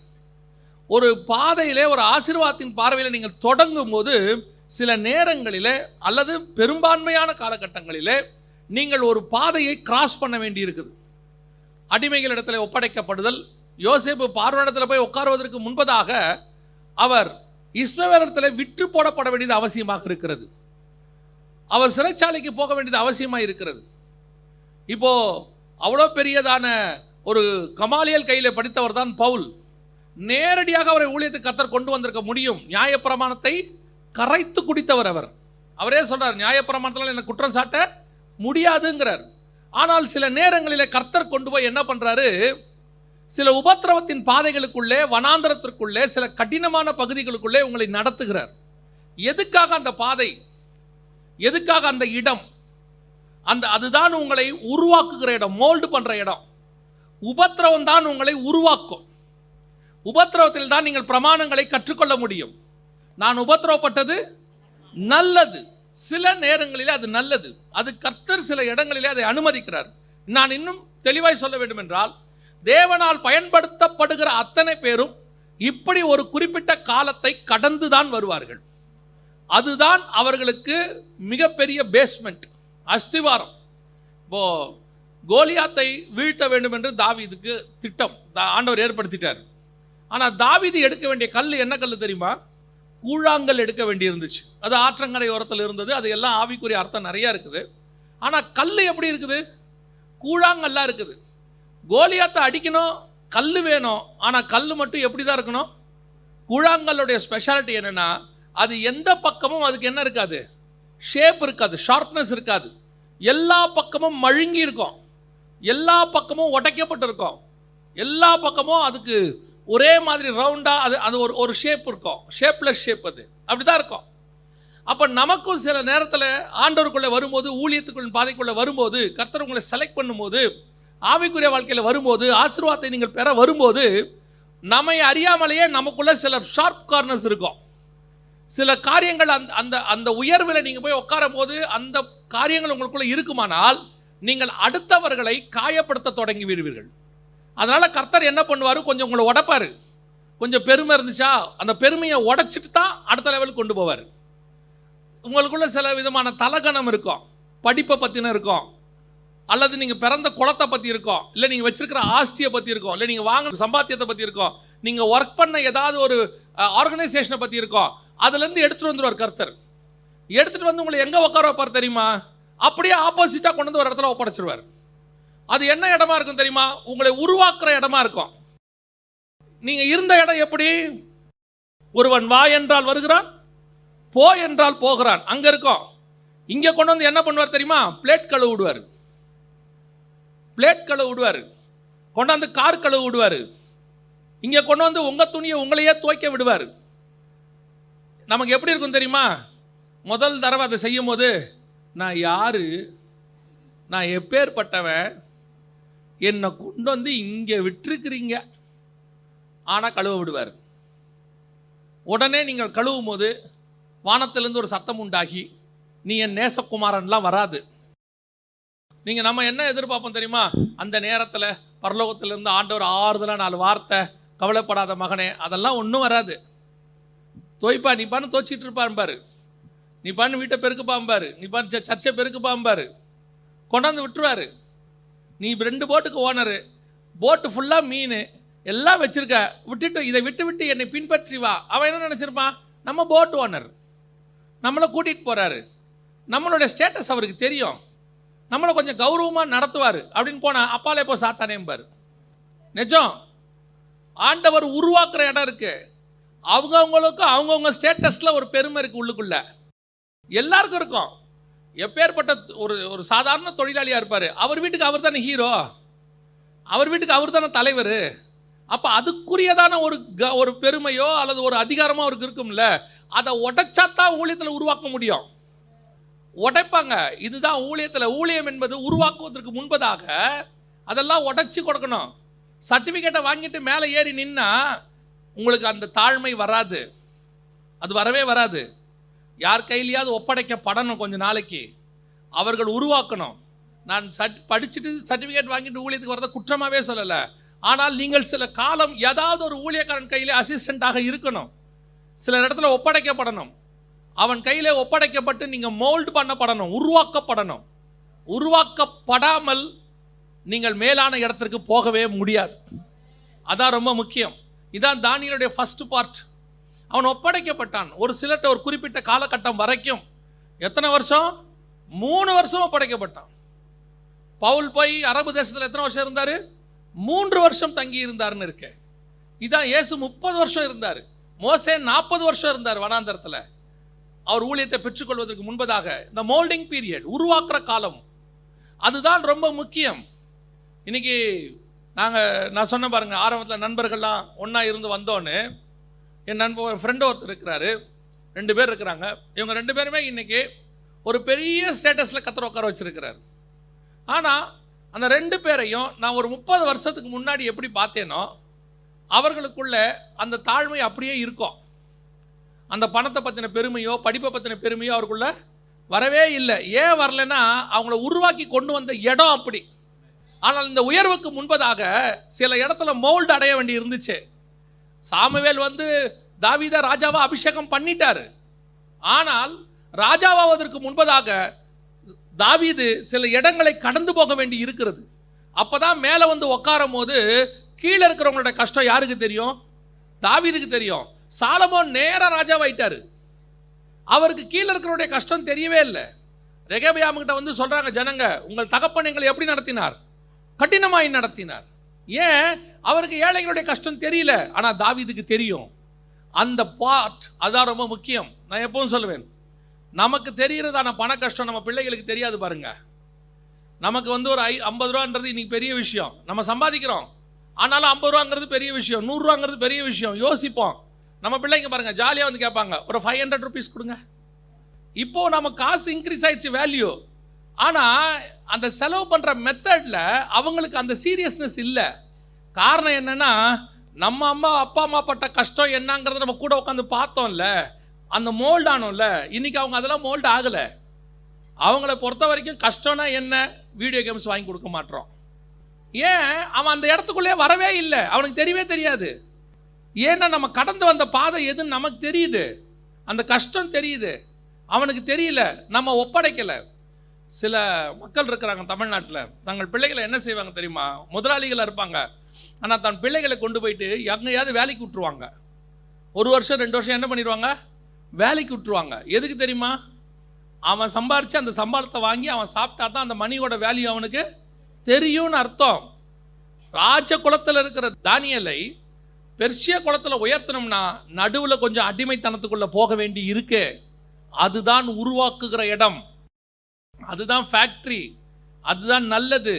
ஒரு பாதையிலே ஒரு ஆசீர்வாதத்தின் பார்வையில் நீங்கள் தொடங்கும் போது சில நேரங்களிலே அல்லது பெரும்பான்மையான காலகட்டங்களிலே நீங்கள் ஒரு பாதையை கிராஸ் பண்ண வேண்டி இருக்குது. அடிமைகளிடத்தில் ஒப்படைக்கப்படுதல். யோசேப்பு பார்வோனிடத்தில் போய் உட்காருவதற்கு முன்பதாக அவர் இஸ்மவேலரிடத்தில் விற்று போடப்பட வேண்டியது அவசியமாக இருக்கிறது. அவர் சிறைச்சாலைக்கு போக வேண்டியது அவசியமாக இருக்கிறது. இப்போ அவ்வளோ பெரியதான ஒரு கமாலியல் கையில் படித்தவர் தான் பவுல். நேரடியாக அவரை ஊழியத்துக்கு கர்த்தர் கொண்டு வந்திருக்க முடியும். நியாயப்பிரமாணத்தை கரைத்து குடித்தவர் அவர். அவரே சொல்றார், நியாயப்பிரமாணத்தால் எனக்கு குற்றம் சாட்ட முடியாதுங்கிறார். ஆனால் சில நேரங்களில் கர்த்தர் கொண்டு போய் என்ன பண்றாரு, சில உபத்திரவத்தின் பாதைகளுக்குள்ளே, வனாந்தரத்திற்குள்ளே, சில கடினமான பகுதிகளுக்குள்ளே உங்களை நடத்துகிறார். எதுக்காக அந்த பாதை, எதுக்காக அந்த இடம்? அதுதான் உங்களை உருவாக்குகிற இடம், மோல்டு பண்ற இடம். உபத்திரவம் தான் உங்களை உருவாக்கும். உபத்திரவத்தில் தான் நீங்கள் பிரமாணங்களை கற்றுக்கொள்ள முடியும். நான் உபத்திரவப்பட்டது நல்லது. சில நேரங்களிலே அது நல்லது. அது கர்த்தர் சில இடங்களிலே அதை அனுமதிக்கிறார். நான் இன்னும் தெளிவாய் சொல்ல வேண்டும் என்றால், தேவனால் பயன்படுத்தப்படுகிற அத்தனை பேரும் இப்படி ஒரு குறிப்பிட்ட காலத்தை கடந்துதான் வருவார்கள். அதுதான் அவர்களுக்கு மிகப்பெரிய பேஸ்மெண்ட், அஸ்திவாரம். இப்போ கோலியாத்தை வீழ்த்த வேண்டும் என்று தாவீதுக்கு திட்டம் ஆண்டவர் ஏற்படுத்திட்டார். ஆனால் தாவீது எடுக்க வேண்டிய கல் என்ன கல் தெரியுமா? கூழாங்கல் எடுக்க வேண்டி இருந்துச்சு. அது ஆற்றங்கரை ஓரத்தில் இருந்தது. அது எல்லாம் ஆவிக்குரிய அர்த்தம் நிறையா இருக்குது. ஆனால் கல் எப்படி இருக்குது? கூழாங்கல்லாம் இருக்குது. கோலியாத்தை அடிக்கணும், கல் வேணும். ஆனால் கல் மட்டும் எப்படி தான் இருக்கணும்? கூழாங்கல்லுடைய ஸ்பெஷாலிட்டி என்னென்னா, அது எந்த பக்கமும் அதுக்கு என்ன இருக்காது? ஷேப் இருக்காது, ஷார்ப்னஸ் இருக்காது. எல்லா பக்கமும் மழுங்கி இருக்கும், எல்லா பக்கமும் உடைக்கப்பட்டு இருக்கும், எல்லா பக்கமும் அதுக்கு ஒரே மாதிரி ரவுண்டாக அது ஒரு ஷேப் இருக்கும். ஷேப்லெஸ் ஷேப் அது அப்படி தான் இருக்கும். அப்போ நமக்கும் சில நேரத்தில் ஆண்டவருக்குள்ளே வரும்போது, ஊழியத்துக்குள்ள பாதைக்குள்ளே வரும்போது, கர்த்தர் உங்களை செலக்ட் பண்ணும்போது, ஆவிக்குரிய வாழ்க்கையில் வரும்போது, ஆசீர்வாதத்தை நீங்கள் பெற வரும்போது, நம்மை அறியாமலேயே நமக்குள்ள சில ஷார்ப் கார்னர்ஸ் இருக்கும். சில காரியங்கள் அந்த உயர்வில் நீங்கள் போய் உட்காரும் போது அந்த காரியங்கள் உங்களுக்குள்ள இருக்குமானால் நீங்கள் அடுத்தவர்களை காயப்படுத்த தொடங்கி விடுவீர்கள். அதனால கர்த்தர் என்ன பண்ணுவார்? கொஞ்சம் உங்களை உடைப்பார். கொஞ்சம் பெருமை இருந்துச்சா, அந்த பெருமையை உடைச்சிட்டு தான் அடுத்த லெவலுக்கு கொண்டு போவார். உங்களுக்குள்ள சில விதமான தலகணம் இருக்கும், படிப்பை பற்றின இருக்கும், அல்லது நீங்கள் பிறந்த குளத்தை பற்றி இருக்கும், இல்லை நீங்கள் வச்சிருக்கிற ஆஸ்தியை பற்றி இருக்கும், இல்லை நீங்கள் வாங்கின சம்பாத்தியத்தை பற்றி இருக்கும், நீங்கள் ஒர்க் பண்ண ஏதாவது ஒரு ஆர்கனைசேஷனை பற்றி இருக்கும். அதுலேருந்து எடுத்துகிட்டு வந்துடுவார் கர்த்தர். எடுத்துகிட்டு வந்து உங்களை எங்கே உட்கார வைப்பார் தெரியுமா? அப்படியே ஆப்போசிட்டாக கொண்டு வந்து ஒரு இடத்துல ஒப்படைச்சிருவார். அது என்ன இடமா இருக்கும் தெரியுமா? உங்களை உருவாக்குற இடமா இருக்கும். நீங்கள் இருந்த இடம் எப்படி? ஒருவன் வா என்றால் வருகிறான், போ என்றால் போகிறான், அங்கே இருக்கும். இங்கே கொண்டு வந்து என்ன பண்ணுவார் தெரியுமா? பிளேட் கழுவு விடுவார், பிளேட் கழுவு விடுவார், கொண்டாந்து கார் கழுவு விடுவார். இங்கே கொண்டு வந்து உங்கள் துணியை உங்களையே துவைக்க விடுவார். நமக்கு எப்படி இருக்கும் தெரியுமா? முதல் தடவை அதை செய்யும் போது, நான் யாரு, நான் எப்பேற்பட்டவன், என்னை கொண்டு வந்து இங்கே விட்டுருக்கிறீங்க. ஆனால் கழுவ விடுவார். உடனே நீங்கள் கழுவும் போது வானத்திலிருந்து ஒரு சத்தம் உண்டாகி, நீ என் நேசகுமாரன்லாம் வராது. நீங்கள் நம்ம என்ன எதிர்பார்ப்போம் தெரியுமா? அந்த நேரத்தில் பரலோகத்திலிருந்து ஆண்டவர் ஆறுதலாக 4 வார்த்தை, கவலைப்படாத மகனே, அதெல்லாம் ஒன்றும் வராது. தோய்ப்பா, நீ பான்னு தோச்சிட்டு இருப்பாரு, நீ பான்னு வீட்டை பெருக்கு பாம்பாரு, நீ பான்னு சர்ச்சை பெருக்கு பாம்பாரு, கொண்டாந்து விட்டுருவாரு. நீ 2 போட்டுக்கு ஓனரு, போட்டு ஃபுல்லாக மீன் எல்லாம் வச்சிருக்க, விட்டுட்டு இதை விட்டு விட்டு என்னை பின்பற்றி வா. அவன் என்ன நினச்சிருப்பான்? நம்ம போட் ஓனர் நம்மளை கூட்டிகிட்டு போகிறாரு, நம்மளுடைய ஸ்டேட்டஸ் அவருக்கு தெரியும், நம்மளை கொஞ்சம் கௌரவமாக நடத்துவார் அப்படின்னு போனால் அப்பாலே போ சாத்தானேம்பார். நிஜம். ஆண்டவர் உருவாக்குற இடம் இருக்கு. அவங்கவுங்களுக்கு அவங்கவுங்க ஸ்டேட்டஸில் ஒரு பெருமை இருக்குது உள்ளுக்குள்ள. எல்லாருக்கும் இருக்கும். எப்பேற்பட்ட ஒரு சாதாரண தொழிலாளியாக இருப்பார், அவர் வீட்டுக்கு அவர் தானே ஹீரோ, அவர் வீட்டுக்கு அவர் தானே தலைவர். அப்போ அதுக்குரியதான ஒரு பெருமையோ அல்லது ஒரு அதிகாரமோ அவருக்கு இருக்கும்ல, அதை உடைச்சாத்தான் ஊழியத்தில் உருவாக்க முடியும். உடைப்பாங்க. இதுதான் ஊழியத்தில். ஊழியம் என்பது உருவாக்குவதற்கு முன்பதாக அதெல்லாம் உடைச்சி கொடுக்கணும். சர்டிஃபிகேட்டை வாங்கிட்டு மேலே ஏறி நின்னா உங்களுக்கு அந்த தாழ்மை வராது. அது வரவே வராது. யார் கையிலையாவது ஒப்படைக்கப்படணும். கொஞ்ச நாளைக்கு அவர்கள் உருவாக்கணும். நான் படிச்சுட்டு சர்டிஃபிகேட் வாங்கிட்டு ஊழியத்துக்கு வரதை குற்றமாகவே சொல்லலை. ஆனால் நீங்கள் சில காலம் ஏதாவது ஒரு ஊழியக்காரன் கையிலே அசிஸ்டண்ட்டாக இருக்கணும். சில இடத்துல ஒப்படைக்கப்படணும். அவன் கையிலே ஒப்படைக்கப்பட்டு நீங்கள் மோல்டு பண்ணப்படணும், உருவாக்கப்படணும். உருவாக்கப்படாமல் நீங்கள் மேலான இடத்திற்கு போகவே முடியாது. அதான் ரொம்ப முக்கியம். இதான் தானியேலுடைய ஃபர்ஸ்ட் பார்ட். அவன் ஒப்படைக்கப்பட்டான். ஒரு சிலர்கிட்ட ஒரு குறிப்பிட்ட காலகட்டம் வரைக்கும். எத்தனை வருஷம்? 3 வருஷம் ஒப்படைக்கப்பட்டான். பவுல் போய் அரபு தேசத்தில் எத்தனை வருஷம் இருந்தார்? 3 வருஷம் தங்கி இருந்தார்னு இருக்கு. இதான் இயேசு 30 வருஷம் இருந்தார். மோசே 40 வருஷம் இருந்தார் வனாந்தரத்தில். அவர் ஊழியத்தை பெற்றுக்கொள்வதற்கு முன்பதாக இந்த மோல்டிங் பீரியட், உருவாக்குற காலம், அதுதான் ரொம்ப முக்கியம். இன்னைக்கு நான் சொன்ன பாருங்க, ஆரம்பத்தில் நண்பர்கள்லாம் ஒன்றா இருந்து வந்தோன்னு, என் ஃப்ரெண்டு ஒருத்தர் இருக்கிறாரு, 2 பேர் இருக்கிறாங்க. இவங்க 2 பேருமே இன்னைக்கு ஒரு பெரிய ஸ்டேட்டஸில் கத்தர் உட்கார வச்சிருக்கிறார். ஆனால் அந்த 2 பேரையும் நான் ஒரு 30 வருஷத்துக்கு முன்னாடி எப்படி பார்த்தேனோ அவர்களுக்குள்ள அந்த தாழ்மை அப்படியே இருக்கும். அந்த பணத்தை பற்றின பெருமையோ படிப்பை பற்றின பெருமையோ அவருக்குள்ள வரவே இல்லை. ஏன் வரலைன்னா அவங்கள உருவாக்கி கொண்டு வந்த இடம் அப்படி. ஆனால் இந்த உயர்வுக்கு முன்பதாக சில இடத்துல மோல்டு அடைய வேண்டி இருந்துச்சு. சாமுவேல் தாவீதை ராஜாவா அபிஷேகம் பண்ணிட்டாரு. ஆனால் ராஜாவாவதற்கு முன்பதாக தாவீது சில இடங்களை கடந்து போக வேண்டி இருக்கிறது. அப்பதான் மேலே உட்காரும் போது கீழே இருக்கிறவங்களோட கஷ்டம் யாருக்கு தெரியும்? தாவீதுக்கு தெரியும். சாலமோன் நேரா ராஜாவாயிட்டாரு. அவருக்கு கீழே இருக்கிறவருடைய கஷ்டம் தெரியவே இல்லை. ரெகபியாமுகிட்ட சொல்றாங்க ஜனங்க, உங்கள் தகப்பன் எங்களை எப்படி நடத்தினார்? கடினமாய் நடத்தினார். ஏன்? அவருக்கு ஏழைகளுடைய கஷ்டம் தெரியல. ஆனால் தாவீதுக்கு தெரியும். அந்த பார்ட் அதான் ரொம்ப முக்கியம். நான் எப்பவும் சொல்லுவேன், நமக்கு தெரிகிறதான பண கஷ்டம் நம்ம பிள்ளைகளுக்கு தெரியாது பாருங்க. நமக்கு ஒரு 50 ரூபான்றது இன்னைக்கு பெரிய விஷயம். நம்ம சம்பாதிக்கிறோம், ஆனாலும் 50 ரூபாங்கிறது பெரிய விஷயம், 100 ரூபாங்கிறது பெரிய விஷயம். யோசிப்போம். நம்ம பிள்ளைங்க பாருங்க ஜாலியாக கேட்பாங்க, ஒரு 500 ருபீஸ் கொடுங்க. இப்போ நம்ம காசு இன்க்ரீஸ் ஆயிடுச்சு வேல்யூ. ஆனால் அந்த செலவு பண்ணுற மெத்தடில் அவங்களுக்கு அந்த சீரியஸ்னஸ் இல்லை. காரணம் என்னன்னா, நம்ம அப்பா அம்மா பட்ட கஷ்டம் என்னங்கிறத நம்ம கூட உட்காந்து பார்த்தோம்ல, அந்த மோல்டு ஆனோம்ல. இன்னைக்கு அவங்க அதெல்லாம் மோல்டு ஆகலை. அவங்கள பொறுத்த வரைக்கும் கஷ்டம்னா என்ன? வீடியோ கேம்ஸ் வாங்கி கொடுக்க மாட்டோம். ஏன்? அவன் அந்த இடத்துக்குள்ளே வரவே இல்லை. அவனுக்கு தெரியவே தெரியாது. ஏன்னா நம்ம கடந்து வந்த பாதை எதுன்னு நமக்கு தெரியுது, அந்த கஷ்டம் தெரியுது. அவனுக்கு தெரியல, நம்ம ஒப்படைக்கலை. சில மக்கள் இருக்கிறாங்க தமிழ்நாட்டில், தங்கள் பிள்ளைகளை என்ன செய்வாங்க தெரியுமா? முதலாளிகளாக இருப்பாங்க, ஆனால் தன் பிள்ளைகளை கொண்டு போயிட்டு எங்கேயாவது வேலைக்கு விட்டுருவாங்க. 1 வருஷம் 2 வருஷம் என்ன பண்ணிடுவாங்க? வேலைக்கு விட்டுருவாங்க. எதுக்கு தெரியுமா? அவன் சம்பாரித்து அந்த சம்பளத்தை வாங்கி அவன் சாப்பிட்டா தான் அந்த மணியோட வேல்யூ அவனுக்கு தெரியும்னு அர்த்தம். ராஜ குலத்தில் இருக்கிற தானியேலை பெர்சியா குலத்தில் உயர்த்தணும்னா நடுவில் கொஞ்சம் அடிமைத்தனத்துக்குள்ளே போக வேண்டி இருக்கு. அதுதான் உருவாக்குகிற இடம், அதுதான் ஃபேக்ட்ரி, அதுதான் நல்லது.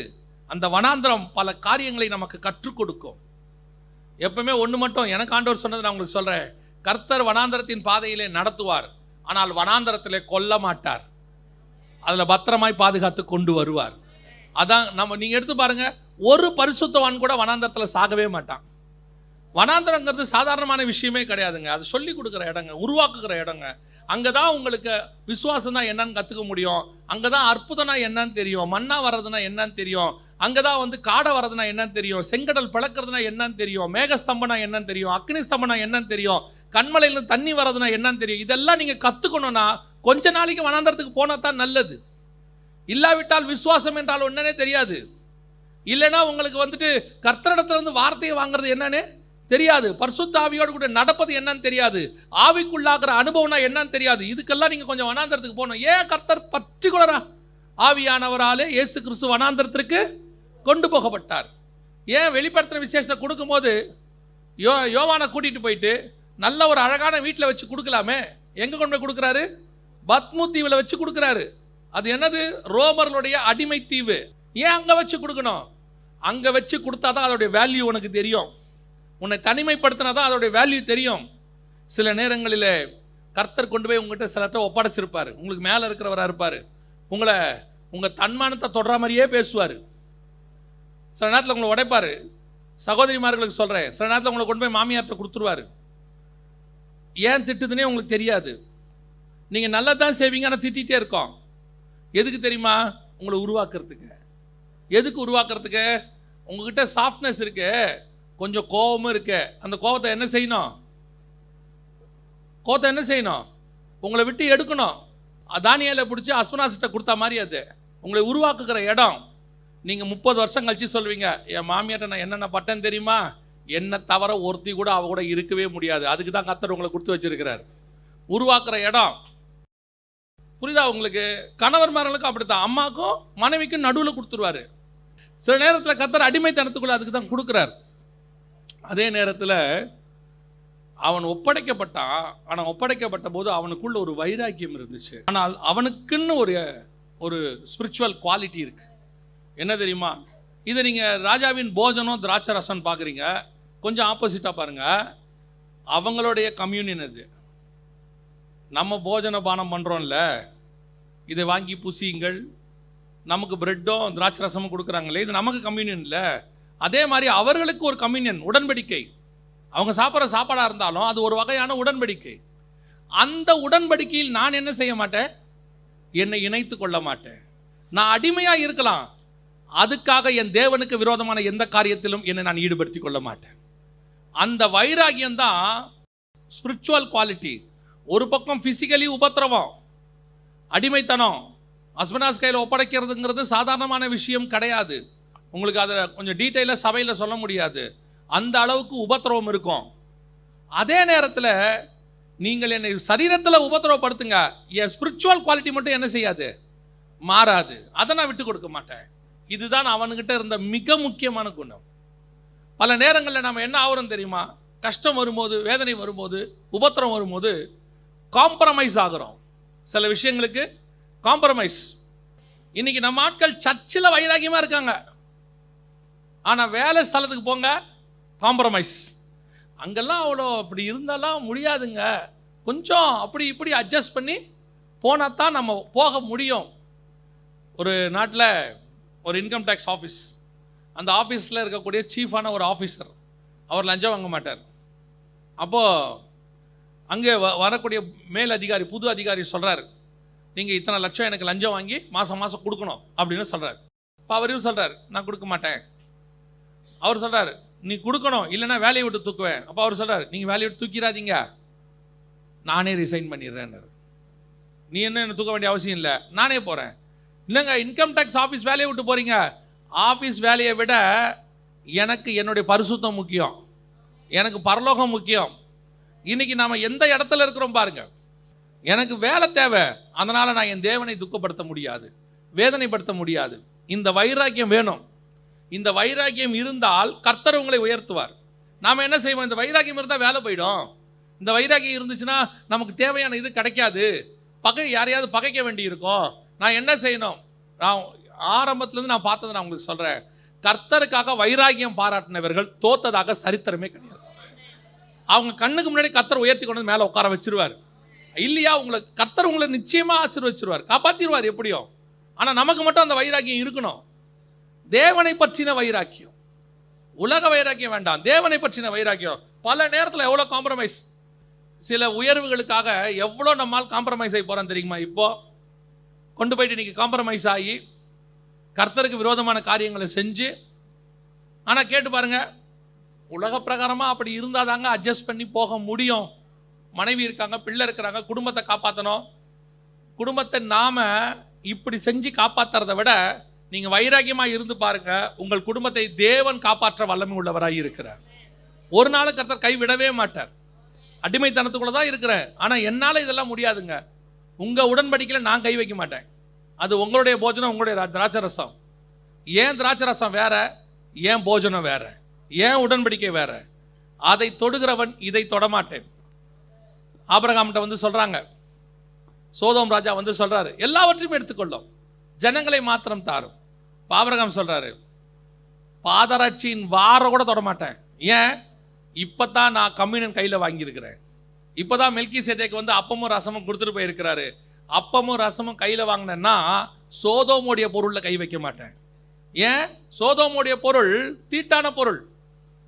அந்த வனாந்திரம் பல காரியங்களை நமக்கு கற்றுக் கொடுக்கும். எப்பவுமே ஒன்று மட்டும் எனக்கு ஆண்டவர் சொன்னது நான் உங்களுக்கு சொல்கிறேன், கர்த்தர் வனாந்திரத்தின் பாதையிலே நடத்துவார், ஆனால் வனாந்திரத்திலே கொல்ல மாட்டார். அதில் பத்திரமாய் பாதுகாத்து கொண்டு வருவார். அதான் நீங்கள் எடுத்து பாருங்க, ஒரு பரிசுத்தவான் கூட வனாந்திரத்தில் சாகவே மாட்டான். வனாந்திரங்கிறது சாதாரணமான விஷயமே கிடையாதுங்க. அது சொல்லி கொடுக்குற இடங்க, உருவாக்குகிற இடங்க. அங்கே தான் உங்களுக்கு விசுவாசம்னா என்னன்னு கற்றுக்க முடியும். அங்கே தான் அற்புதம்னா என்னன்னு தெரியும், மண்ணா வர்றதுனா என்னன்னு தெரியும், அங்கே தான் காடை வர்றதுனா என்னன்னு தெரியும், செங்கடல் பிளக்கிறதுனா என்னன்னு தெரியும், மேகஸ்தம்பனா என்னன்னு தெரியும், அக்னி ஸ்தம்பனா என்னன்னு தெரியும், கண்மலையில் தண்ணி வர்றதுனா என்னன்னு தெரியும். இதெல்லாம் நீங்கள் கற்றுக்கணும்னா கொஞ்ச நாளைக்கு வனாந்திரத்துக்கு போனால் தான் நல்லது. இல்லாவிட்டால் விசுவாசம் என்றால் என்னன்னே தெரியாது. இல்லைன்னா உங்களுக்கு கர்த்தரிடத்திலிருந்து வார்த்தையை வாங்குறது என்னன்னு தெரியாது, பரிசுத்த ஆவியோடு கூட நடப்பது என்னன்னு தெரியாது, ஆவிக்குள்ளாகிற அனுபவம்னா என்னன்னு தெரியாது. இதுக்கெல்லாம் நீங்கள் கொஞ்சம் வனாந்திரத்துக்கு போகணும். ஏன் கர்த்தர் பர்டிகுலரா ஆவியானவராலே இயேசு கிறிஸ்து வனாந்தரத்திற்கு கொண்டு போகப்பட்டார். ஏன் வெளிப்படுத்தின விசேஷத்தை கொடுக்கும்போது யோவானை கூட்டிகிட்டு போயிட்டு நல்ல ஒரு அழகான வீட்டில் வச்சு கொடுக்கலாமே, எங்கே கொண்டு போய் கொடுக்குறாரு? பத்மு தீவில் வச்சு கொடுக்குறாரு. அது என்னது? ரோமர்களுடைய அடிமை தீவு. ஏன் அங்கே வச்சு கொடுக்கணும்? அங்கே வச்சு கொடுத்தா தான் அதோடைய வேல்யூ உனக்கு தெரியும். உன்னை தனிமைப்படுத்தினா தான் அதோடைய வேல்யூ தெரியும். சில நேரங்களில் கர்த்தர் கொண்டு போய் உங்கள்கிட்ட சிலர்கிட்ட ஒப்படைச்சிருப்பார். உங்களுக்கு மேலே இருக்கிறவராக இருப்பார். உங்கள் தன்மானத்தை தொடர மாதிரியே பேசுவார். சில நேரத்தில் உங்களை உடைப்பார். சகோதரிமார்களுக்கு சொல்கிறேன், சில நேரத்தில் உங்களை கொண்டு போய் மாமியார்கிட்ட கொடுத்துருவார். ஏன் திட்டுதுன்னே உங்களுக்கு தெரியாது. நீங்கள் நல்லா தான் செய்வீங்க, ஆனால் திட்டிகிட்டே இருக்கோம். எதுக்கு தெரியுமா? உங்களை உருவாக்குறதுக்கு. எதுக்கு உருவாக்குறதுக்கு? உங்ககிட்ட சாஃப்ட்னஸ் இருக்கு, கொஞ்சம் கோபமும் இருக்கு. அந்த கோபத்தை என்ன செய்யணும்? உங்களை விட்டு எடுக்கணும். தானியேலை பிடிச்சி அஸ்வனாசிட்ட கொடுத்த மாதிரி அது உங்களை உருவாக்குகிற இடம். நீங்கள் 30 வருஷம் கழிச்சு சொல்வீங்க, என் மாமியார்ட்ட நான் என்னென்ன பட்டேன்னு தெரியுமா? என்ன தவிர ஒருத்தி கூட அவ கூட இருக்கவே முடியாது. அதுக்கு தான் கர்த்தர் உங்களை கொடுத்து வச்சிருக்கிறார். உருவாக்குற இடம். புரியுதா உங்களுக்கு? கணவர்மார்களுக்கும் அப்படித்தான். அம்மாக்கும் மனைவிக்கும் நடுவில் கொடுத்துருவாரு. சில நேரத்தில் கர்த்தர் அடிமைத்தனத்துக்குள்ள அதுக்கு தான் கொடுக்குறார். அதே நேரத்தில் அவன் ஒப்படைக்கப்பட்டான். ஆனால் ஒப்படைக்கப்பட்ட போது அவனுக்குள்ள ஒரு வைராக்கியம் இருந்துச்சு. ஆனால் அவனுக்குன்னு ஒரு ஸ்பிரிச்சுவல் குவாலிட்டி இருக்கு. என்ன தெரியுமா? இதை நீங்கள் ராஜாவின் போஜனம் திராட்சை ரசம் பார்க்குறீங்க. கொஞ்சம் ஆப்போசிட்டாக பாருங்கள். அவங்களுடைய கம்யூனியன் அது. நம்ம போஜன பானம் பண்ணுறோம்ல, இதை வாங்கி புசியுங்கள், நமக்கு பிரெட்டும் திராட்சை ரசமும் கொடுக்குறாங்களே, இது நமக்கு கம்யூனியன் இல்லை. அதே மாதிரி அவர்களுக்கு ஒரு கம்யூனியன், உடன்படிக்கை. அவங்க சாப்பிட்ற சாப்பாடாக இருந்தாலும் அது ஒரு வகையான உடன்படிக்கை. அந்த உடன்படிக்கையில் நான் என்ன செய்ய மாட்டேன்? என்னை இணைத்து கொள்ள மாட்டேன். நான் அடிமையாக இருக்கலாம், அதுக்காக என் தேவனுக்கு விரோதமான எந்த காரியத்திலும் என்னை நான் ஈடுபடுத்தி கொள்ள மாட்டேன். அந்த வைராகியம் தான் ஸ்பிரிச்சுவல் குவாலிட்டி. ஒரு பக்கம் ஃபிசிக்கலி உபத்திரவம், அடிமைத்தனம், ஹஸ்பண்டாஸ் கையில் ஒப்படைக்கிறதுங்கிறது சாதாரணமான விஷயம் கிடையாது. உங்களுக்கு அதை கொஞ்சம் டீட்டெயிலாக சபையில் சொல்ல முடியாது. அந்த அளவுக்கு உபத்திரவம் இருக்கும். அதே நேரத்தில் நீங்கள் என்னை சரீரத்தில் உபத்திரவப்படுத்துங்க, என் ஸ்பிரிச்சுவல் குவாலிட்டி மட்டும் என்ன செய்யாது? மாறாது. அதை நான் விட்டு கொடுக்க மாட்டேன். இதுதான் அவனுக்கிட்ட இருந்த மிக முக்கியமான குணம். பல நேரங்களில் நம்ம என்ன ஆகிறோம் தெரியுமா? கஷ்டம் வரும்போது, வேதனை வரும்போது, உபத்திரம் வரும்போது காம்ப்ரமைஸ் ஆகிறோம். சில விஷயங்களுக்கு காம்ப்ரமைஸ். இன்னைக்கு நம்ம ஆட்கள் சர்ச்சில் வைராகியமாக இருக்காங்க, ஆனால் வேலை ஸ்தலத்துக்கு போங்க காம்ப்ரமைஸ். அங்கெல்லாம் அவ்வளோ அப்படி இருந்தாலாம் முடியாதுங்க. கொஞ்சம் அப்படி இப்படி அட்ஜஸ்ட் பண்ணி போனால் தான் நம்ம போக முடியும். ஒரு நாட்டில் ஒரு இன்கம் டேக்ஸ் ஆஃபீஸ், அந்த ஆஃபீஸில் இருக்கக்கூடிய சீஃபான ஒரு ஆஃபீஸர், அவர் லஞ்சம் வாங்க மாட்டார். அப்போது அங்கே வரக்கூடிய மேல் அதிகாரி, புது அதிகாரி சொல்கிறார், நீங்கள் இத்தனை லட்சம் எனக்கு லஞ்சம் வாங்கி மாதம் மாதம் கொடுக்கணும் அப்படின்னு சொல்கிறார். இப்போ அவரையும் சொல்கிறார், நான் கொடுக்க மாட்டேன். அவர் சொல்கிறார், நீ கொடுக்கணும், இல்லைன்னா வேலையை விட்டு தூக்குவேன். அப்போ அவர் சொல்கிறார், நீங்கள் வேலையை விட்டு தூக்கிடாதீங்க, நானே ரிசைன் பண்ணிடுறேன். நீ என்ன தூக்க வேண்டிய அவசியம் இல்லை, நானே போகிறேன். இல்லைங்க, இன்கம் டேக்ஸ் ஆஃபீஸ் வேலையை விட்டு போகிறீங்க. ஆஃபீஸ் வேலையை விட எனக்கு என்னுடைய பரிசுத்தம் முக்கியம், எனக்கு பரலோகம் முக்கியம். இன்னைக்கு நாம் எந்த இடத்துல இருக்கிறோம் பாருங்க. எனக்கு வேலை தேவை, அதனால் நான் என் தேவனை துக்கப்படுத்த முடியாது, வேதனைப்படுத்த முடியாது. இந்த வைராக்கியம் வேணும். இந்த வைராக்கியம் இருந்தால் கர்த்தர் உங்களை உயர்த்துவார். நாம் என்ன செய்வோம்? இந்த வைராக்கியம் இருந்தால் வேலை போயிடும். இந்த வைராக்கியம் இருந்துச்சுன்னா நமக்கு தேவையான இது கிடைக்காது. யாரையாவது பகைக்க வேண்டி இருக்கும். நான் என்ன செய்யணும்? நான் ஆரம்பத்துலேருந்து நான் பார்த்ததை நான் உங்களுக்கு சொல்கிறேன். கர்த்தருக்காக வைராக்கியம் பாராட்டினவர்கள் தோத்ததாக சரித்திரமே கிடையாது. அவங்க கண்ணுக்கு முன்னாடி கர்த்தர் உயர்த்தி கொண்டு மேலே உட்கார வச்சிருவார். இல்லையா, கர்த்தர் உங்களை நிச்சயமாக ஆசீர்வச்சிருவார், காப்பாற்றிடுவார் எப்படியும். ஆனால் நமக்கு மட்டும் அந்த வைராக்கியம் இருக்கணும். தேவனை பற்றின வைராக்கியம், உலக வைராக்கியம் வேண்டாம், தேவனை பற்றின வைராக்கியம். பல நேரத்தில் எவ்வளோ காம்ப்ரமைஸ், சில உயர்வுகளுக்காக எவ்வளோ நம்மால் காம்ப்ரமைஸ் ஆகி போகிறோம் தெரியுமா? இப்போ கொண்டு போயிட்டு இன்றைக்கி காம்ப்ரமைஸ் ஆகி கர்த்தருக்கு விரோதமான காரியங்களை செஞ்சு, ஆனால் கேட்டு பாருங்க, உலக பிரகாரமாக அப்படி இருந்தால் தாங்க அட்ஜஸ்ட் பண்ணி போக முடியும். மனைவி இருக்காங்க, பிள்ளை இருக்கிறாங்க, குடும்பத்தை காப்பாற்றணும். குடும்பத்தை நாம் இப்படி செஞ்சு காப்பாற்றுறதை விட நீங்கள் வைராக்கியமாக இருந்து பாருங்க, உங்கள் குடும்பத்தை தேவன் காப்பாற்ற வல்லமை உள்ளவராக இருக்கிறார். ஒரு நாள் கர்த்தர் கைவிடவே மாட்டார். அடிமைத்தனத்துக்குள்ள தான் இருக்கிறேன், ஆனால் என்னால் இதெல்லாம் முடியாதுங்க. உங்கள் உடன்படிக்கையில் நான் கை வைக்க மாட்டேன். அது உங்களுடைய போஜனம், உங்களுடைய திராட்சை ரசம். ஏன் திராட்சை ரசம் வேற, ஏன் போஜனம் வேற, ஏன் உடன்படிக்கை வேற. அதை தொடுகிறவன் இதை தொடமாட்டேன். ஆபிரகாம்கிட்ட வந்து சொல்றாங்க, சோதோம் ராஜா வந்து சொல்றாரு, எல்லாவற்றையும் எடுத்துக்கொள்ளும், ஜனங்களை மாத்திரம் தாரும். ஆபிரகாம் சொல்றாரு, பாதரட்சியின் வார கூட தொடமாட்டேன். ஏன்? இப்பதான் நான் கம்யூனியன் கையில் வாங்கியிருக்கிறேன். இப்பதான் மெல்கிசேதேக்கு வந்து அப்பமும் ரசமும் கொடுத்துட்டு போயிருக்கிறாரு. அப்பமும் ரசமும் கையில் வாங்கினேன்னா சோதோமுடைய பொருளில் கை வைக்க மாட்டேன். ஏன்? சோதோமுடைய பொருள் தீட்டான பொருள்,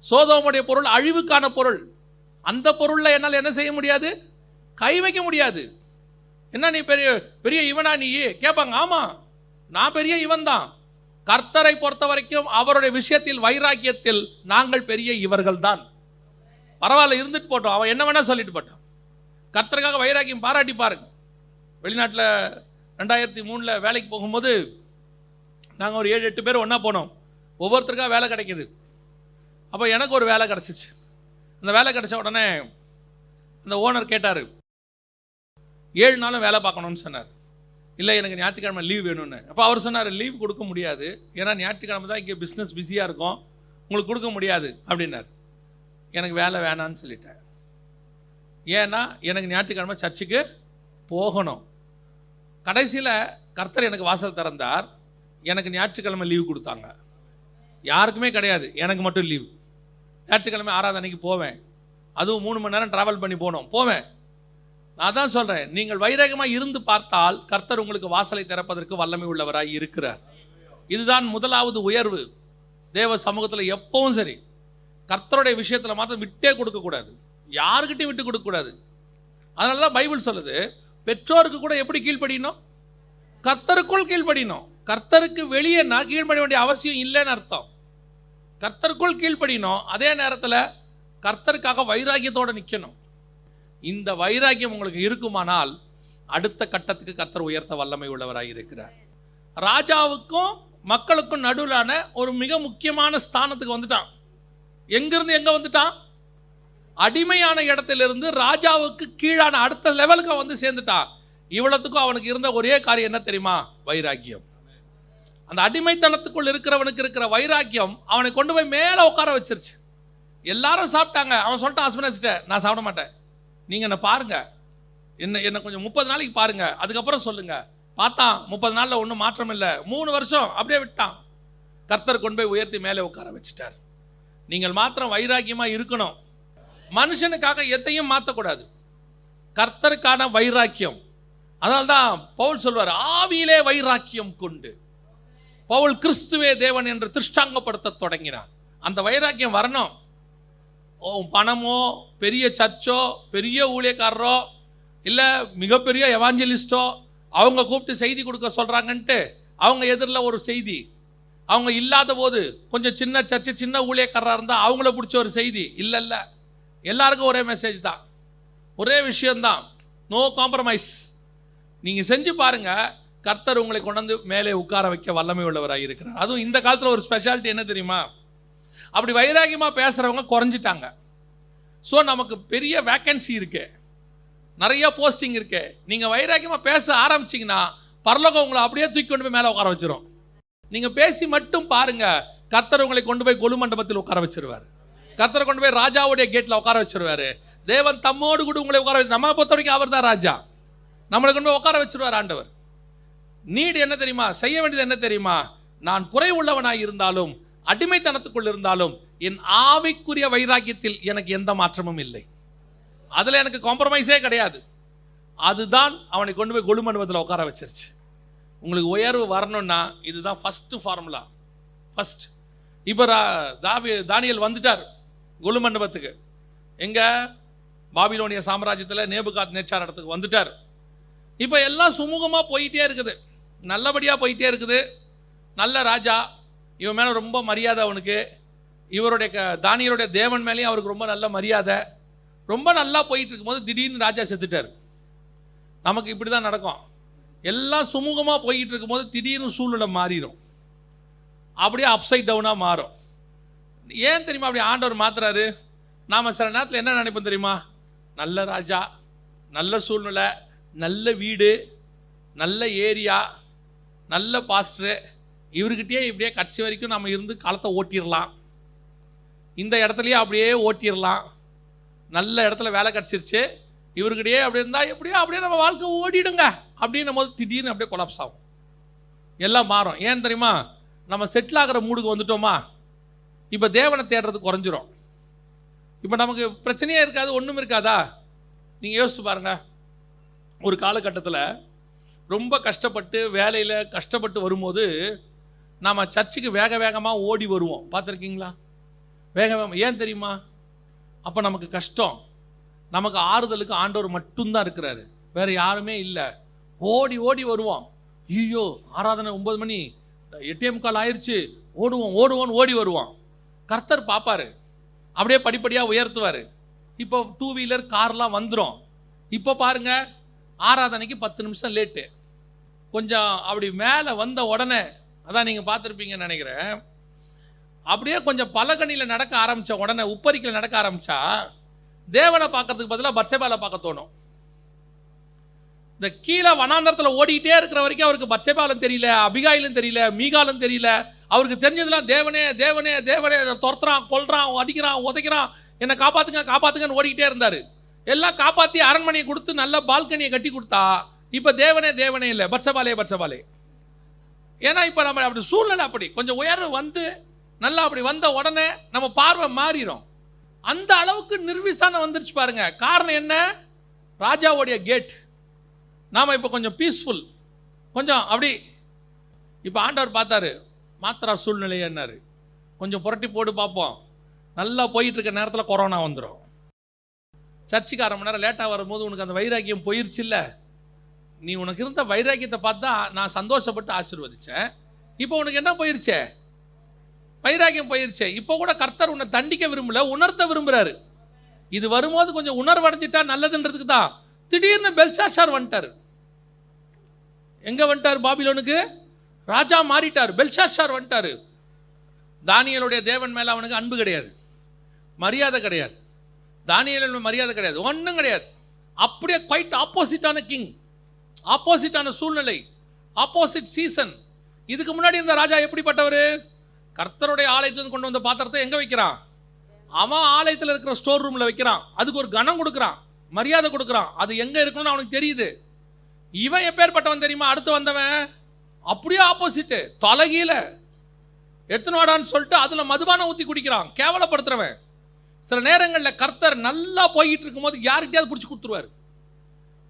சோதோமுடைய பொருள் அழிவுக்கான பொருள். அந்த பொருளில் என்னால் என்ன செய்ய முடியாது? கை வைக்க முடியாது. என்ன நீ பெரிய பெரிய இவனா நீ கேட்பாங்க. ஆமா, நான் பெரிய இவன் தான். கர்த்தரை பொறுத்த வரைக்கும் அவருடைய விஷயத்தில் வைராக்கியத்தில் நாங்கள் பெரிய இவர்கள் தான். பரவாயில்ல, இருந்துட்டு போட்டோம், அவன் என்ன வேணா சொல்லிட்டு போட்டான். கர்த்தருக்காக வைராக்கியம் பாராட்டி பாருங்க. வெளிநாட்டில் 2003 வேலைக்கு போகும்போது நாங்கள் ஒரு 7-8 பேர் ஒன்றா போனோம். ஒவ்வொருத்தருக்காக வேலை கிடைக்கிது. அப்போ எனக்கு ஒரு வேலை கிடச்சிச்சு. அந்த வேலை கிடைச்ச உடனே அந்த ஓனர் கேட்டார், 7 நாளும் வேலை பார்க்கணும்னு சொன்னார். இல்லை, எனக்கு ஞாயிற்றுக்கிழமை லீவ் வேணும்னு. அப்போ அவர் சொன்னார், லீவ் கொடுக்க முடியாது, ஏன்னா ஞாயிற்றுக்கிழமை தான் இங்கே பிஸ்னஸ் பிஸியாக இருக்கும், உங்களுக்கு கொடுக்க முடியாது அப்படின்னார். எனக்கு வேலை வேணான்னு சொல்லிட்டேன். ஏன்னா எனக்கு ஞாயிற்றுக்கிழமை சர்ச்சுக்கு போகணும். கடைசியில் கர்த்தர் எனக்கு வாசல் திறந்தார். எனக்கு ஞாயிற்றுக்கிழமை லீவ் கொடுத்தாங்க. யாருக்குமே கிடையாது, எனக்கு மட்டும் லீவ். ஞாயிற்றுக்கிழமை ஆராதனைக்கு போவேன். அதுவும் 3 மணி நேரம் ட்ராவல் பண்ணி போவேன். நான் தான் சொல்கிறேன், நீங்கள் வைராகமாக இருந்து பார்த்தால் கர்த்தர் உங்களுக்கு வாசலை திறப்பதற்கு வல்லமை உள்ளவராய் இருக்கிறார். இதுதான் முதலாவது உயர்வு. தேவ சமூகத்தில் எப்பவும் சரி, கர்த்தருடைய விஷயத்தில் மாத்திரம் விட்டே கொடுக்கக்கூடாது, யாருக்கிட்டையும் விட்டு கொடுக்கக்கூடாது. அதனால தான் பைபிள் சொல்லுது, பெற்றோருக்கு கூட எப்படி கீழ்ப்படியணும்? கர்த்தருக்குள் கீழ்ப்படியணும். கர்த்தருக்கு வெளியேன்னா கீழ்ப்படிய வேண்டிய அவசியம் இல்லைன்னு அர்த்தம். கர்த்தருக்குள் கீழ்ப்படியணும். அதே நேரத்தில் கர்த்தருக்காக வைராக்கியத்தோடு நிற்கணும். இந்த வைராக்கியம் உங்களுக்கு இருக்குமானால் அடுத்த கட்டத்துக்கு கர்த்தர் உயர்த்த வல்லமை உள்ளவராக இருக்கிறார். ராஜாவுக்கும் மக்களுக்கும் நடுவிலான ஒரு மிக முக்கியமான ஸ்தானத்துக்கு வந்துட்டான். எங்கிருந்து எங்க வந்துட்டான்? அடிமையான இடத்திலிருந்து ராஜாவுக்கு கீழான அடுத்த லெவலுக்கு வந்து சேர்ந்துட்டான். இவ்வளவுக்கும் அவனுக்கு இருந்த ஒரே காரியம் என்ன தெரியுமா? வைராக்கியம். அந்த அடிமைத்தனத்துக்குள் இருக்கிறவனுக்கு இருக்கிற வைராக்கியம் அவனை கொண்டு போய் மேலே உட்கார வச்சிருச்சு. எல்லாரும் சாப்பிட்டாங்க. அவன் சொல்லிட்டான் ஹஸ்பண்ட், நான் சாப்பிட மாட்டேன், நீங்கள் என்ன பாருங்க, என்ன கொஞ்சம் 30 நாளைக்கு பாருங்க, அதுக்கப்புறம் சொல்லுங்க. பார்த்தான், 30 நாளில் ஒன்றும் மாற்றம் இல்லை. 3 வருஷம் அப்படியே விட்டான். கர்த்தர் கொண்டு போய் உயர்த்தி மேலே உட்கார வச்சுட்டார். நீங்கள் மாத்திரம் வைராக்கியமாக இருக்கணும். மனுஷனுக்காக எதையும் மாற்றக்கூடாது, கர்த்தருக்கான வைராக்கியம். அதனால்தான் பவுல் சொல்வார், ஆவியிலே வைராக்கியம் கொண்டு. பவுல் கிறிஸ்துவே தேவன் என்று திருஷ்டாங்கப்படுத்த தொடங்கினார். அந்த வைராக்கியம் வரணும். பணமோ, பெரிய சர்ச்சோ, பெரிய ஊழியக்காரரோ, இல்லை மிகப்பெரிய எவாஞ்சலிஸ்டோ அவங்க கூப்பிட்டு செய்தி கொடுக்க சொல்கிறாங்கன்ட்டு அவங்க எதிரில் ஒரு செய்தி, அவங்க இல்லாத போது கொஞ்சம் சின்ன சர்ச்சு சின்ன ஊழியக்காரராக இருந்தால் அவங்கள பிடிச்ச ஒரு செய்தி. இல்லை, எல்லாருக்கும் ஒரே மெசேஜ் தான், ஒரே விஷயந்தான், நோ காம்ப்ரமைஸ். நீங்கள் செஞ்சு பாருங்கள், கர்த்தர் உங்களை கொண்டு வந்து மேலே உட்கார வைக்க வல்லமை உள்ளவராக இருக்கிறார். அதுவும் இந்த காலத்தில் ஒரு ஸ்பெஷாலிட்டி என்ன தெரியுமா? அப்படி வைராகியமாக பேசுகிறவங்க குறைஞ்சிட்டாங்க. ஸோ நமக்கு பெரிய வேக்கன்சி இருக்கு, நிறைய போஸ்டிங் இருக்கு. நீங்கள் வைராகியமாக பேச ஆரம்பிச்சிங்கன்னா பரலோகம் உங்களை அப்படியே தூக்கி கொண்டு போய் மேலே உட்கார வச்சிரும். நீங்கள் பேசி மட்டும் பாருங்க, கர்த்தர் உங்களை கொண்டு போய் கொலு மண்டபத்தில் உட்கார வச்சிருவார். கர்த்தரை கொண்டு போய் ராஜாவுடைய கேட்டில் உட்கார வச்சிருவாரு. தேவன் தம்மோடு கூட உங்களை உட்கார வச்சு, நம்ம பொறுத்த வரைக்கும் அவர் தான் ராஜா, நம்மளை கொண்டு போய் உட்கார வச்சிருவார் ஆண்டவர். நீடு என்ன தெரியுமா? செய்ய வேண்டியது என்ன தெரியுமா? நான் குறை உள்ளவனாய் இருந்தாலும், அடிமைத்தனத்துக்குள் இருந்தாலும், என் ஆவிக்குரிய வைராக்கியத்தில் எனக்கு எந்த மாற்றமும் இல்லை. அதில் எனக்கு காம்ப்ரமைஸே கிடையாது. அதுதான் அவனை கொண்டு போய் கொலு மண்டபத்தில் உட்கார வச்சிருச்சு. உங்களுக்கு உயர்வு வரணும்னா இதுதான் ஃபஸ்ட்டு ஃபார்முலா. ஃபஸ்ட் இப்போ தானியேல் வந்துட்டார் கொலு மண்டபத்துக்கு. எங்கே? பாபிலோனிய சாம்ராஜ்யத்தில் நேபுகாத் நேச்சார் இடத்துக்கு வந்துட்டார். இப்போ எல்லாம் சுமூகமாக போயிட்டே இருக்குது, நல்லபடியாக போயிட்டே இருக்குது. நல்ல ராஜா, இவன் மேலே ரொம்ப மரியாதை அவனுக்கு. இவருடைய தானியலுடைய தேவன் மேலேயும் அவருக்கு ரொம்ப நல்ல மரியாதை. ரொம்ப நல்லா போயிட்டு இருக்கும்போது திடீர்னு ராஜா செத்துட்டார். நமக்கு இப்படி தான் நடக்கும். எல்லாம் சுமூகமாக போயிட்டு இருக்கும்போது திடீர்னு சூழ்நிலை மாறிடும், அப்படியே அப்சைட் டவுனாக மாறும். ஏன் தெரியுமா அப்படி ஆண்டவர் மாத்துறாரு? நாம் சில நேரத்தில் என்ன நினைப்போம் தெரியுமா? நல்ல ராஜா, நல்ல சூழ்நிலை, நல்ல வீடு, நல்ல ஏரியா, நல்ல பாஸ்டரு, இவர்கிட்டயே இப்படியே கடைசி வரைக்கும் நம்ம இருந்து காலத்தை ஓட்டிடலாம், இந்த இடத்துலையே அப்படியே ஓட்டிடலாம், நல்ல இடத்துல வேலை கிடச்சிருச்சு, இவர்கிட்டயே அப்படி இருந்தால் எப்படியோ அப்படியே நம்ம வாழ்க்கை ஓடிடுங்க அப்படின்னும் போது திடீர்னு அப்படியே கொலாப்ஸ் ஆகும், எல்லாம் மாறும். ஏன் தெரியுமா? நம்ம செட்டில் ஆகிற மூடுக்கு வந்துட்டோமா, இப்போ தேவனை தேடுறது குறைஞ்சிரும். இப்போ நமக்கு பிரச்சனையே இருக்காது, ஒன்றும் இருக்காதா? நீங்கள் யோசிச்சு பாருங்கள். ஒரு காலகட்டத்தில் ரொம்ப கஷ்டப்பட்டு வேலையில் கஷ்டப்பட்டு வரும்போது நாம் சர்ச்சுக்கு வேக வேகமாக ஓடி வருவோம், பார்த்துருக்கீங்களா? வேக வேகமாக. ஏன் தெரியுமா? அப்போ நமக்கு கஷ்டம், நமக்கு ஆறுதலுக்கு ஆண்டவர் மட்டும்தான் இருக்கிறாரு, வேறு யாருமே இல்லை. ஓடி ஓடி வருவோம். ஐயோ ஆராதனை 9 மணி, 8:45 ஆயிடுச்சு, ஓடுவோன்னு ஓடி வருவோம். கர்த்தர் பார்ப்பார், அப்படியே படிப்படியாக உயர்த்துவார். இப்போ 2 வீலர் கார்லாம் வந்துடும். இப்போ பாருங்க, ஆராதனைக்கு 10 நிமிஷம் லேட்டு, கொஞ்சம் அப்படி மேலே வந்த உடனே, அதான் நீங்கள் பார்த்துருப்பீங்கன்னு நினைக்கிறேன், அப்படியே கொஞ்சம் பலகனியில் நடக்க ஆரம்பித்த உடனே, உப்பரிக்கையில் நடக்க ஆரம்பித்தா தேவனை பார்க்கறதுக்கு பதிலாக பத்சேபாலை பார்க்க தோணும். இந்த கீழே வனாந்தரத்தில் ஓடிக்கிட்டே இருக்கிற வரைக்கும் அவருக்கு பத்சேபாலும் தெரியல, அபிகாயிலும் தெரியல, மீகாலும் தெரியல. அவருக்கு தெரிஞ்சதெல்லாம் தேவனே தேவனே தேவனே, துரத்துறான், கொல்றான், அடிக்கிறான், உதைக்கிறான், என்னை காப்பாற்றுங்க காப்பாற்றுங்கன்னு ஓடிக்கிட்டே இருந்தார். எல்லாம் காப்பாற்றி அரண்மனையை கொடுத்து நல்ல பால்கனியை கட்டி கொடுத்தா இப்போ தேவனே தேவனே இல்லை, பத்சேபாலே. ஏன்னா இப்போ நம்ம அப்படி சூழ்நிலை, அப்படி கொஞ்சம் உயர்வு வந்து நல்லா அப்படி வந்த உடனே நம்ம பார்வை மாறிடும். அந்த அளவுக்கு நிர்விசானம் வந்துருச்சு பாருங்க. காரணம் என்ன? ராஜாவுடைய கேட். நாம் இப்போ கொஞ்சம் பீஸ்ஃபுல், கொஞ்சம் அப்படி. இப்போ ஆண்டவர் பார்த்தாரு, மாத்திரா சூழ்நிலையன்னாரு, கொஞ்சம் புரட்டி போட்டு பார்ப்போம். நல்லா போயிட்டு இருக்க நேரத்தில் கொரோனா வந்துடும். சர்ச்சுக்கு 1/2 மணி நேரம் லேட்டாக வரும்போது உனக்கு அந்த வைராக்கியம் போயிடுச்சு இல்லை? நீ உனக்கு இருந்த வைராக்கியத்தை பார்த்தா நான் சந்தோஷப்பட்டு ஆசீர்வதிச்சேன். இப்போ உனக்கு என்ன போயிருச்சே? வைராக்கியம் போயிருச்சே. இப்போ கூட கர்த்தர் உன்னை தண்டிக்க விரும்பல, உணர்த்த விரும்புகிறாரு. இது வரும்போது கொஞ்சம் உணர்வடைஞ்சிட்டா நல்லதுன்றதுக்கு தான். திடீர்னு பெல்ஷாத்சார் வந்துட்டார். எங்கே வந்துட்டார்? பாபிலோனுக்கு ராஜா மாறிட்டார். பெல்ஷாத்சார் வந்துட்டார். தானியேலுடைய தேவன் மேலே அவனுக்கு அன்பு கிடையாது, மரியாதை கிடையாது. தானியேலுடைய மரியாதை கிடையாது, ஒன்றும் கிடையாது. அப்படியே குவைட் ஆப்போசிட்டான கிங், ஆப்போசிட்டான சூழ்நிலை, ஆப்போசிட் சீசன். இதுக்கு முன்னாடி இந்த ராஜா எப்படிப்பட்டவர்? கர்த்தருடைய ஆலயத்திலிருந்து கொண்டு வந்த பாத்திரத்தை எங்கே வைக்கிறான்? அவன் ஆலயத்தில் இருக்கிற ஸ்டோர் ரூமில் வைக்கிறான். அதுக்கு ஒரு கனம் கொடுக்குறான், மரியாதை கொடுக்குறான். அது எங்கே இருக்கணும்னு அவனுக்கு தெரியுது. இவன் எப்பேற்பட்டவன் தெரியுமா? அடுத்து வந்தவன் அப்படியே ஆப்போசிட்டு, தொலைகீழ எடுத்துன்னு வாடான்னு சொல்லிட்டு அதில் மதுபானம் ஊற்றி குடிக்கிறான், கேவலப்படுத்துறவன். சில நேரங்களில் கர்த்தர் நல்லா போயிட்டு இருக்கும்போது யாருக்கிட்டையாவது பிடிச்சி கொடுத்துருவார்.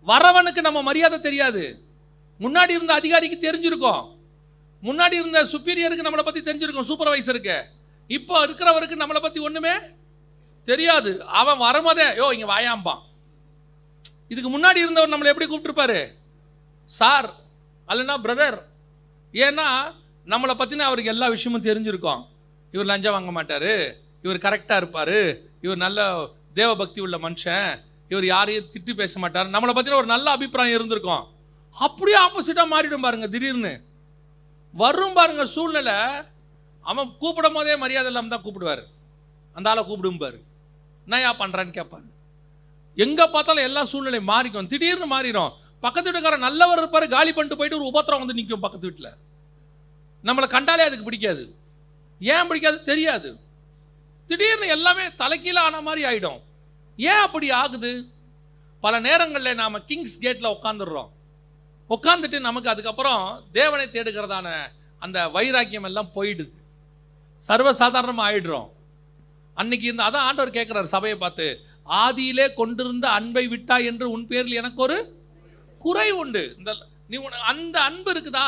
வரவனுக்கு நம்ம மரியாதை தெரியாது, முன்னாடி இருந்த அதிகாரிக்கு தெரிஞ்சிருக்கும், முன்னாடி இருந்த சுப்பீரியருக்கு நம்மளை பற்றி தெரிஞ்சிருக்கும், சூப்பர்வைசருக்கு. இப்போ இருக்கிறவருக்கு நம்மளை பற்றி ஒன்றுமே தெரியாது. அவன் வரும்போதே யோ இங்கே வாயாம்பான். இதுக்கு முன்னாடி இருந்தவர் நம்மளை எப்படி கூப்பிட்டுருப்பாரு? Sir அல்லனா brother. ஏன்னா நம்மளை பற்றின அவருக்கு எல்லா விஷயமும் தெரிஞ்சிருக்கும். இவர் லஞ்சம் வாங்க மாட்டார், இவர் கரெக்டாக இருப்பார், இவர் நல்ல தேவ பக்தி உள்ள மனுஷன், இவர் யாரையும் திட்டி பேச மாட்டார், நம்மளை பற்றின ஒரு நல்ல அபிப்பிராயம் இருந்திருக்கும். அப்படியே ஆப்போசிட்டாக மாறிடும் பாருங்க. திடீர்னு வரும் பாருங்க சூழ்நிலை. அவன் கூப்பிடும் போதே மரியாதை இல்லாமல் தான் கூப்பிடுவார். அந்த ஆளை கூப்பிடும்பார், என்னையா பண்ணுறான்னு கேட்பாரு. எங்கே பார்த்தாலும் எல்லா சூழ்நிலை மாறிக்கும், திடீர்னு மாறிடும். பக்கத்து வீட்டுக்காரன் நல்லவர் இருப்பார், காலி பண்ணிட்டு போயிட்டு ஒரு உபத்திரம் வந்து நிற்கும் பக்கத்து வீட்டில். நம்மளை கண்டாலே அதுக்கு பிடிக்காது. ஏன் பிடிக்காது தெரியாது. திடீர்னு எல்லாமே தலைக்கீழ ஆன மாதிரி ஆகிடும். ஏன் அப்படி ஆகுது? பல நேரங்களில் நாம் கிங்ஸ் கேட்டில் உட்காந்துடுறோம். உட்காந்துட்டு நமக்கு அதுக்கப்புறம் தேவனை தேடுகிறதான அந்த வைராக்கியம் எல்லாம் போயிடுது, சர்வசாதாரணமாக ஆயிடுறோம். அன்னைக்கு இந்த அதான் ஆண்டவர் கேட்குறாரு சபையை பார்த்து, ஆதியிலே கொண்டிருந்த அன்பை விட்டா என்று உன் பேரில் எனக்கு ஒரு குறை உண்டு. இந்த நீ அந்த அன்பு இருக்குதா?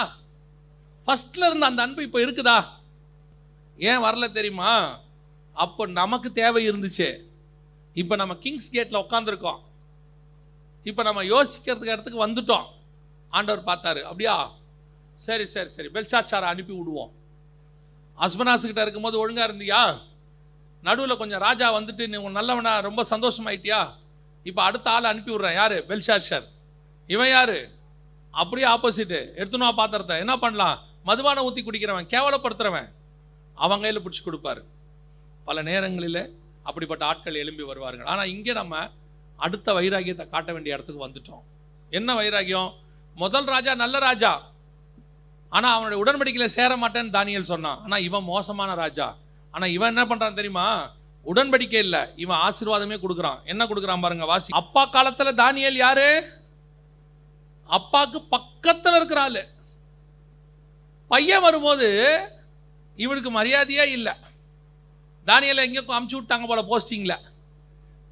ஃபர்ஸ்ட்ல இருந்த அந்த அன்பு இப்போ இருக்குதா? ஏன் வரல தெரியுமா? அப்போ நமக்கு தேவை இருந்துச்சு. இப்போ நம்ம கிங்ஸ் கேட்டில் உட்காந்துருக்கோம். இப்போ நம்ம யோசிக்கிறதுக்கு இடத்துக்கு வந்துட்டோம். ஆண்டவர் பார்த்தாரு, அப்படியா சரி சரி சரி பெல்ஷாத்சாரை அனுப்பி விடுவோம். அஸ்பனாசுக்கிட்ட இருக்கும்போது ஒழுங்காக இருந்தியா? நடுவில் கொஞ்சம் ராஜா வந்துட்டு நீ நல்லவனா ரொம்ப சந்தோஷமாயிட்டியா? இப்போ அடுத்த ஆளை அனுப்பி விட்றேன். யார்? பெல்ஷாத்சார். இவன் யார்? அப்படியே ஆப்போசிட்டு. எடுத்துனா பாத்திரத்தை என்ன பண்ணலாம்? மதுபானம் ஊற்றி குடிக்கிறவன், கேவலப்படுத்துறவன், அவங்க கையில் பிடிச்சி கொடுப்பாரு. பல நேரங்களில் அப்படிப்பட்ட ஆட்கள் எழும்பி வருவார்கள். ஆனால் இங்கே நம்ம அடுத்த வைராகியத்தை காட்ட வேண்டிய இடத்துக்கு வந்துட்டோம். என்ன வைராகியம்? முதல் ராஜா நல்ல ராஜா, ஆனால் அவனுடைய உடன்படிக்கையில் சேர மாட்டேன்னு தானியேல் சொன்னான். ஆனால் இவன் மோசமான ராஜா. ஆனால் இவன் என்ன பண்ணுறான் தெரியுமா? உடன்படிக்கை இல்லை, இவன் ஆசீர்வாதமே கொடுக்குறான். என்ன கொடுக்குறான் பாருங்க, வாசி. அப்பா காலத்தில் தானியேல் யாரு? அப்பாவுக்கு பக்கத்தில் இருக்கிற ஆளு. பையன் வரும்போது இவனுக்கு மரியாதையே இல்லை. தானியேலை எங்கேயும் அமுச்சு விட்டாங்க போல போஸ்டிங்கில்.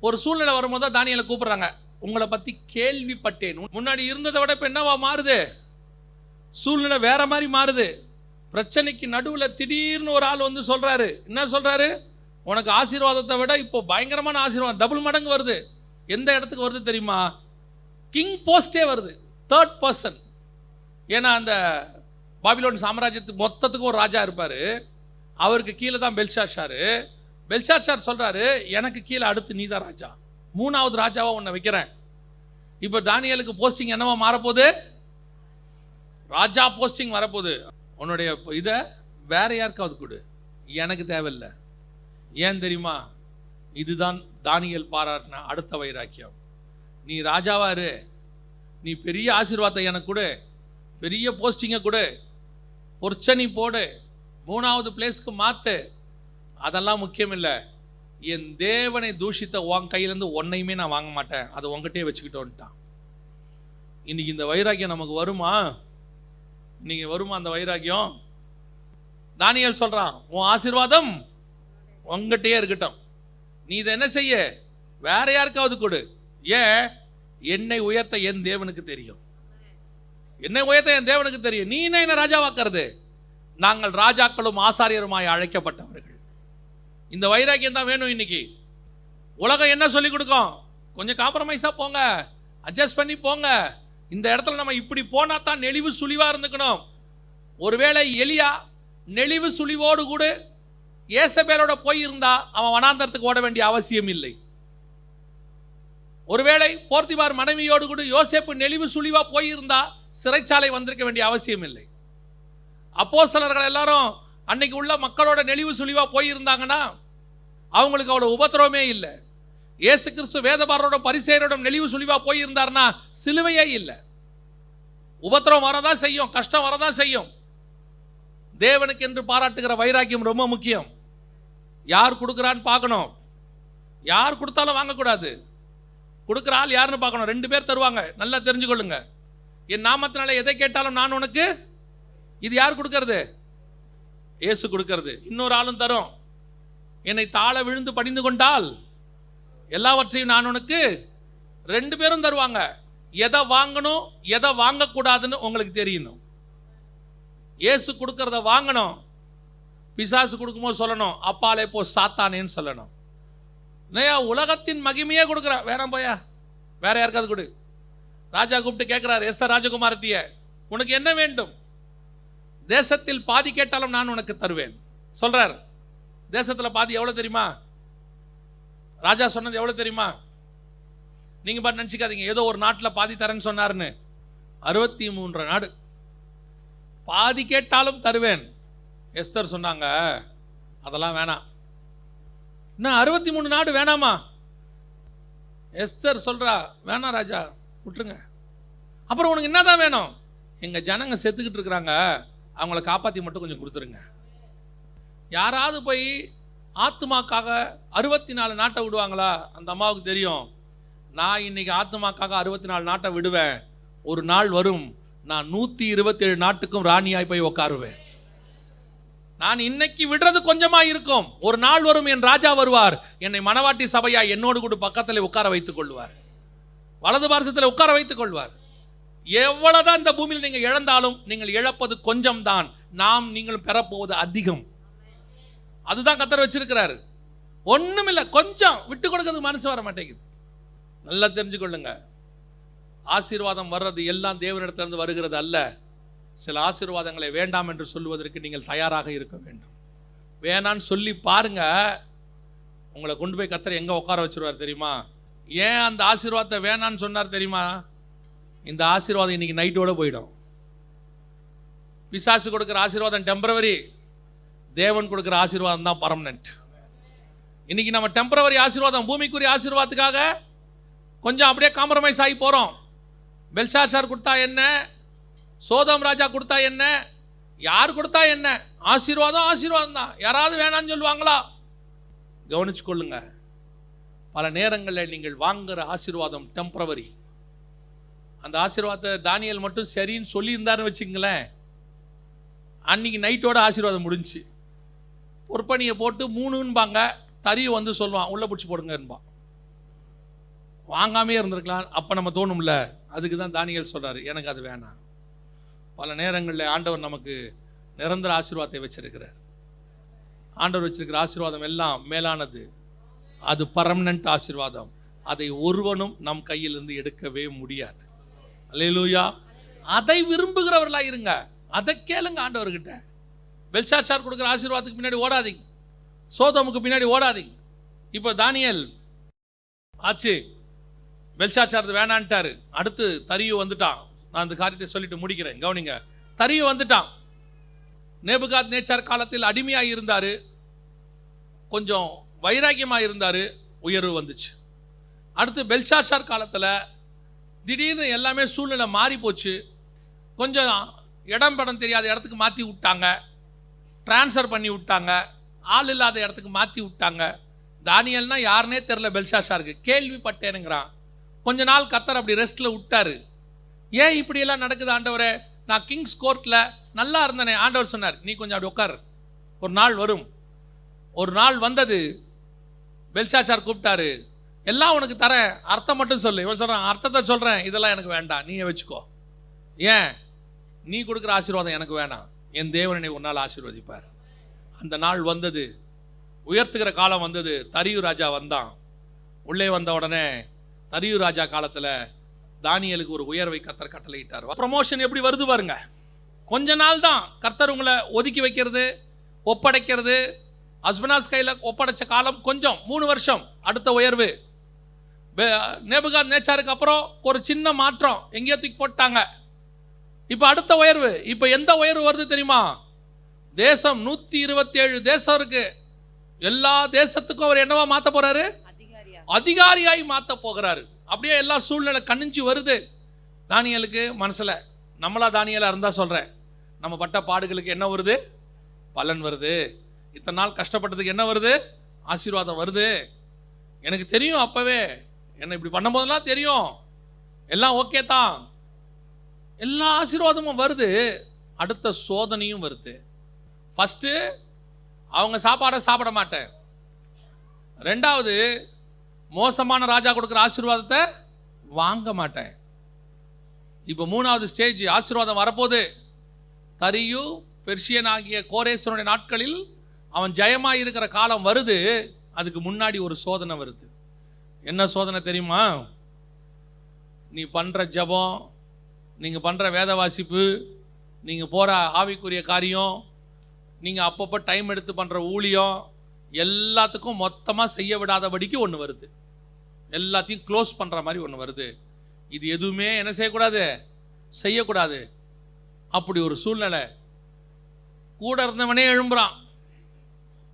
ஒரு சூழ்நிலை வரும்போது தான் தானியேலை கூப்பிட்றாங்க. உங்களை பற்றி கேள்விப்பட்டேன். முன்னாடி இருந்ததை விட இப்போ என்னவா மாறுது? சூழ்நிலை வேற மாதிரி மாறுது. பிரச்சனைக்கு நடுவில் திடீர்னு ஒரு ஆள் வந்து சொல்கிறாரு. என்ன சொல்கிறாரு? உனக்கு ஆசீர்வாதத்தை விட இப்போ பயங்கரமான ஆசீர்வாதம் டபுள் மடங்கு வருது. எந்த இடத்துக்கு வருது தெரியுமா? கிங் போஸ்டே வருது, 3rd பர்சன். ஏன்னா அந்த பாபிலோன் சாம்ராஜ்யத்துக்கு மொத்தத்துக்கு ஒரு ராஜா இருப்பார். அவருக்கு கீழே தான் பெல்ஷாத்சார். பெல்ஷாத்சார் சொல்கிறாரு, எனக்கு கீழே அடுத்து நீ தான் ராஜா, 3வது ராஜாவாக உன்னை வைக்கிறேன். இப்போ தானியேலுக்கு போஸ்டிங் என்னவா மாறப்போகுது? ராஜா போஸ்டிங் வரப்போகுது. உன்னுடைய இதை வேற யாருக்காவது கொடு, எனக்கு தேவையில்லை. ஏன் தெரியுமா? இதுதான் தானியேல் பாராட்டின அடுத்த வைராக்கியம். நீ ராஜாவாரு, நீ பெரிய ஆசீர்வாதத்தை எனக்கு கொடு, பெரிய போஸ்டிங்கை கொடு, பொற்சனி போடு, 3வது பிளேஸ்க்கு மாற்று, அதெல்லாம் முக்கியம் இல்லை. என் தேவனை தூஷித்த உன் கையிலேருந்து ஒன்னையுமே நான் வாங்க மாட்டேன், அதை உங்ககிட்டே வச்சுக்கிட்டோன்ட்டான். இன்னைக்கு இந்த வைராக்கியம் நமக்கு வருமா? இன்னைக்கு வருமா அந்த வைராக்கியம்? தானியேல் சொல்றான், உன் ஆசீர்வாதம் உங்ககிட்டயே இருக்கட்டும், நீ இதை என்ன செய்ய, வேற யாருக்காவது கொடு. ஏன்? என்னை உயர்த்த என் தேவனுக்கு தெரியும். என்னை உயர்த்த என் தேவனுக்கு தெரியும். நீ என்ன ராஜாவாக்குறது? நாங்கள் ராஜாக்களும் ஆசாரியருமாய் அழைக்கப்பட்டவர்கள். இந்த வைராக்கியம் தான் வேணும். இன்னைக்கு உலகம் என்ன சொல்லி கொடுக்கும்? கொஞ்சம் காம்ப்ரமைஸா போங்க, அட்ஜஸ்ட் பண்ணி போங்க, இந்த இடத்துல நம்ம இப்படி போனா தான் நெளிவு சுழிவா இருந்துக்கணும். ஒருவேளை எலியா நெளிவு சுழிவோடு கூட ஏசபேலோட போய் இருந்தா அவன் வனாந்தரத்துக்கு ஓட வேண்டிய அவசியம் இல்லை. ஒருவேளை போர்த்திபார் மனைவியோடு கூட யோசேப்பு நெளிவு சுழிவா போயிருந்தா சிறைச்சாலை வந்திருக்க வேண்டிய அவசியம் இல்லை. அப்போஸ்தலர்கள் எல்லாரும் அன்னைக்கு உள்ள மக்களோட நெளிவு சுழிவா போயிருந்தாங்கன்னா அவங்களுக்கு அவ்வளவு உபத்திரவமே இல்லை. இயேசு கிறிஸ்து வேதபாரரோட பரிசேயரோட நெளிவு சுழிவா போயிருந்தார்னா சிலுவையே இல்லை. உபத்திரவம் வரதான் செய்யும், கஷ்டம் வரதான் செய்யும். தேவனுக்கு என்று பாராட்டுகிற வைராக்கியம் ரொம்ப முக்கியம். யார் கொடுக்குறான்னு பார்க்கணும். யார் கொடுத்தாலும் வாங்கக்கூடாது. கொடுக்குற ஆள் யாருன்னு பார்க்கணும். 2 பேர் தருவாங்க, நல்லா தெரிஞ்சுக்கொள்ளுங்க. என் நாமத்தினால எதை கேட்டாலும் நான் உனக்கு, இது யார் கொடுக்கறது? இயேசு கொடுக்கறது. இன்னொரு ஆளும் தரும், என்னை தாழ விழுந்து பணிந்து கொண்டால் எல்லாவற்றையும் நான் உனக்கு. 2 பேரும் தருவாங்க. எதை வாங்கணும் எதை வாங்கக்கூடாதுன்னு உங்களுக்கு தெரியணும். இயேசு கொடுக்கறத வாங்கணும். பிசாசு கொடுக்கும்போது சொல்லணும், அப்பாலே போ சாத்தானேன்னு சொல்லணும். உலகத்தின் மகிமையே கொடுக்குற, வேணாம் போயா, வேற யாருக்காவது கொடு. ராஜா கூப்பிட்டு கேட்கிறார், எஸ்தர் ராஜகுமாரத்திய, உனக்கு என்ன வேண்டும்? தேசத்தில் பாதி கேட்டாலும் நான் உனக்கு தருவேன் சொல்றார். தேசத்துல பாதி எவ்வளவு தெரியுமா? ராஜா சொன்னது எவ்வளவு தெரியுமா? நீங்க பாட்டு நினைச்சுக்காதீங்க ஏதோ ஒரு நாட்டில் பாதி தரேன்னு சொன்னாருன்னு. 63 நாடு. பாதி கேட்டாலும் தருவேன். எஸ்தர் சொன்னாங்க, அதெல்லாம் வேணாம். என்ன 63 நாடு வேணாமா? எஸ்தர் சொல்றா, வேணாம் ராஜா, விட்டுருங்க. அப்புறம் உனக்கு என்னதான் வேணும்? எங்க ஜனங்க செத்துக்கிட்டு இருக்கிறாங்க, அவங்கள காப்பாற்றி மட்டும் கொஞ்சம் கொடுத்துருங்க. யாராவது போய் ஆத்துமாக்காக 64 நாட்டை விடுவாங்களா? அந்த அம்மாவுக்கு தெரியும், நான் இன்னைக்கு ஆத்துமாக்காக 64 நாட்டை விடுவேன். ஒரு நாள் வரும், நான் 127 நாட்டுக்கும் ராணியாய் போய் உட்காருவேன். நான் இன்னைக்கு விடுறது கொஞ்சமா இருக்கும், ஒரு நாள் வரும் என் ராஜா வருவார், என்னை மணவாட்டி சபையா என்னோடு கூட பக்கத்தில் உட்கார வைத்துக் கொள்வார், வலது பார்சத்தில் உட்கார வைத்துக் கொள்வார். எவ்வளவுதான் இந்த பூமியில் நீங்க இழந்தாலும் நீங்கள் இழப்பது கொஞ்சம் தான், நீங்கள் பெறப்போவது அதிகம். அதுதான் கர்த்தர் வச்சிருக்கிறாரு. ஒண்ணும் இல்லை, கொஞ்சம் விட்டு கொடுக்கிறதுக்கு மனசு வர மாட்டேங்குது. நல்லா தெரிஞ்சுக்கொள்ளுங்க, ஆசீர்வாதம் வர்றது எல்லாம் தேவனிடத்திலிருந்து வருகிறது அல்ல. சில ஆசீர்வாதங்களை வேண்டாம் என்று சொல்லுவதற்கு நீங்கள் தயாராக இருக்க வேண்டும். வேணான்னு சொல்லி பாருங்க, உங்களை கொண்டு போய் கர்த்தர் எங்க உட்கார வச்சிருவார் தெரியுமா? ஏன் அந்த ஆசீர்வாதத்தை வேணான்னு சொன்னார் தெரியுமா? இந்த ஆசீர்வாதம் இன்னைக்கு நைட்டோட போயிடும். பிசாசு கொடுக்கிற ஆசீர்வாதம் டெம்பரவரி, தேவன் கொடுக்கிற ஆசீர்வாதம் தான் பர்மனன்ட். இன்னைக்கு நம்ம டெம்பரவரி ஆசீர்வாதம், பூமிக்குரிய ஆசீர்வாதத்துக்காக கொஞ்சம் அப்படியே காம்ப்ரமைஸ் ஆகி போறோம். பெல்ஷாத்சார் கொடுத்தா என்ன, சோதோம் ராஜா கொடுத்தா என்ன, யார் கொடுத்தா என்ன, ஆசீர்வாதம் ஆசீர்வாதம் தான். யாராவது வேணான்னு சொல்லுவாங்களா? கவனிச்சு கொள்ளுங்க. பல நேரங்களில் நீங்கள் வாங்குகிற ஆசீர்வாதம் டெம்பரவரி. அந்த ஆசீர்வாதத்தை தானியேல் மட்டும் சரின்னு சொல்லியிருந்தாருன்னு வச்சுங்களேன், அன்னைக்கு நைட்டோட ஆசீர்வாதம் முடிஞ்சு. பொற்பனியை போட்டு 3ன்பாங்க, தறியை வந்து சொல்லுவான் உள்ளே பிடிச்சி போடுங்கன்பான். வாங்காமே இருந்திருக்கலாம். அப்போ நம்ம தோணும்ல, அதுக்கு தான் தானியேல் சொல்கிறாரு எனக்கு அது வேணாம். பல நேரங்களில் ஆண்டவர் நமக்கு நிரந்தர ஆசீர்வாதத்தை வச்சிருக்கிறார். ஆண்டவர் வச்சிருக்கிற ஆசீர்வாதம் எல்லாம் மேலானது. அது பர்மனன்ட் ஆசீர்வாதம். அதை ஒருவனும் நம் கையிலிருந்து எடுக்கவே முடியாது. அல்லேலூயா. அதை விரும்புகிறவர்களா இருங்க. அதை கேளுங்க ஆண்டவர்கிட்ட. பெல்ஷாத்சார் கொடுக்குற ஆசீர்வாதத்துக்கு பின்னாடி ஓடாதீங்க, சோதோமுக்கு பின்னாடி ஓடாதீங்க. இப்போ தானியேல் ஆச்சு, பெல்ஷாத்சார் வேணான்ட்டாரு. அடுத்து தரியு வந்துட்டான். நான் அந்த காரியத்தை சொல்லிட்டு முடிக்கிறேன், கவனிங்க. தரியு வந்துட்டான். நேபுகாத் நேச்சார் காலத்தில் அடிமையாக இருந்தார், கொஞ்சம் வைராக்கியமாக இருந்தார், உயர்வு வந்துச்சு. அடுத்து பெல்ஷாத்சார் காலத்தில் திடீர்னு எல்லாமே சூழ்நிலை மாறி போச்சு. கொஞ்சம் இடம் படம் தெரியாத இடத்துக்கு மாற்றி விட்டாங்க, டிரான்ஸ்ஃபர் பண்ணி விட்டாங்க, ஆள் இல்லாத இடத்துக்கு மாற்றி விட்டாங்க. தானியேல்னா யாருன்னே தெரில பெல்ஷாத்சாருக்கு, கேள்விப்பட்டேனுங்கிறான். கொஞ்ச நாள் கர்த்தர் அப்படி ரெஸ்ட்டில் விட்டார். ஏன் இப்படியெல்லாம் நடக்குது ஆண்டவரே? நான் கிங்ஸ் கோர்ட்டில் நல்லா இருந்தேனே. ஆண்டவர் சொன்னார், நீ கொஞ்சம் அப்படி உட்கார், ஒரு நாள் வரும். ஒரு நாள் வந்தது. பெல்ஷாத்சார் கூப்பிட்டாரு, எல்லாம் உனக்கு தரேன், அர்த்தம் மட்டும் சொல்லு. இவன் சொல்கிறான், அர்த்தத்தை சொல்கிறேன், இதெல்லாம் எனக்கு வேண்டாம், நீயே வச்சுக்கோ. ஏன்? நீ கொடுக்குற ஆசீர்வாதம் எனக்கு வேணாம், என் தேவனை ஒரு நாள் ஆசீர்வதிப்பார். அந்த நாள் வந்தது, உயர்த்துகிற காலம் வந்தது. தரியு ராஜா வந்தான். உள்ளே வந்த உடனே தரியு ராஜா காலத்தில் தானியேலுக்கு ஒரு உயர்வை கர்த்தர் கட்டளையிட்டார். ப்ரமோஷன் எப்படி வருது பாருங்க. கொஞ்ச நாள் தான் கர்த்தர் உங்களை ஒதுக்கி வைக்கிறது, ஒப்படைக்கிறது. அஸ்பனாஸ் கையில் ஒப்படைச்ச காலம் கொஞ்சம், 3 வருஷம். அடுத்த உயர்வு. நேபுகாத் நேச்சாருக்கு அப்புறம் ஒரு சின்ன மாற்றம், எங்கேயோ தூக்கி போட்டாங்க. இப்போ அடுத்த உயர்வு. இப்போ எந்த உயர்வு வருது தெரியுமா? தேசம் 127 தேசம் இருக்கு. எல்லா தேசத்துக்கும் அவர் என்னவா மாற்ற போறாரு? அதிகாரியாய் மாற்ற போகிறாரு. அப்படியே எல்லா சூழ்நிலை கணிஞ்சு வருது தானியேலுக்கு மனசுல. நம்மளா தானியேலா இருந்தா சொல்றேன், நம்ம பட்ட பாடுகளுக்கு என்ன வருது? பலன் வருது. இத்தனை நாள் கஷ்டப்பட்டதுக்கு என்ன வருது? ஆசீர்வாதம் வருது. எனக்கு தெரியும், அப்பவே என்ன இப்படி பண்ணும் போதெல்லாம் தெரியும், எல்லாம் ஓகே தான். எல்லா ஆசீர்வாதமும் வருது. அடுத்த சோதனையும் வருது. ஃபஸ்ட்டு அவங்க சாப்பாடை சாப்பிட மாட்டேன். ரெண்டாவது, மோசமான ராஜா கொடுக்குற ஆசீர்வாதத்தை வாங்க மாட்டேன். இப்போ 3வது ஸ்டேஜ், ஆசீர்வாதம் வரப்போகுது. தரியு பெர்ஷியன் ஆகிய கோரேசனுடைய நாட்களில் அவன் ஜெயமாக இருக்கிற காலம் வருது. அதுக்கு முன்னாடி ஒரு சோதனை வருது. என்ன சோதனை தெரியுமா? நீ பண்ணுற ஜபம், நீங்கள் பண்ணுற வேத வாசிப்பு, நீங்கள் போகிற ஆவிக்குரிய காரியம், நீங்கள் அப்பப்போ டைம் எடுத்து பண்ணுற ஊழியம், எல்லாத்துக்கும் மொத்தமாக செய்ய விடாதபடிக்கு ஒன்று வருது. எல்லாத்தையும் க்ளோஸ் பண்ணுற மாதிரி ஒன்று வருது. இது எதுவுமே என்ன செய்யக்கூடாது? செய்யக்கூடாது. அப்படி ஒரு சூழ்நிலை. கூட இருந்தவனே எழும்புறான்.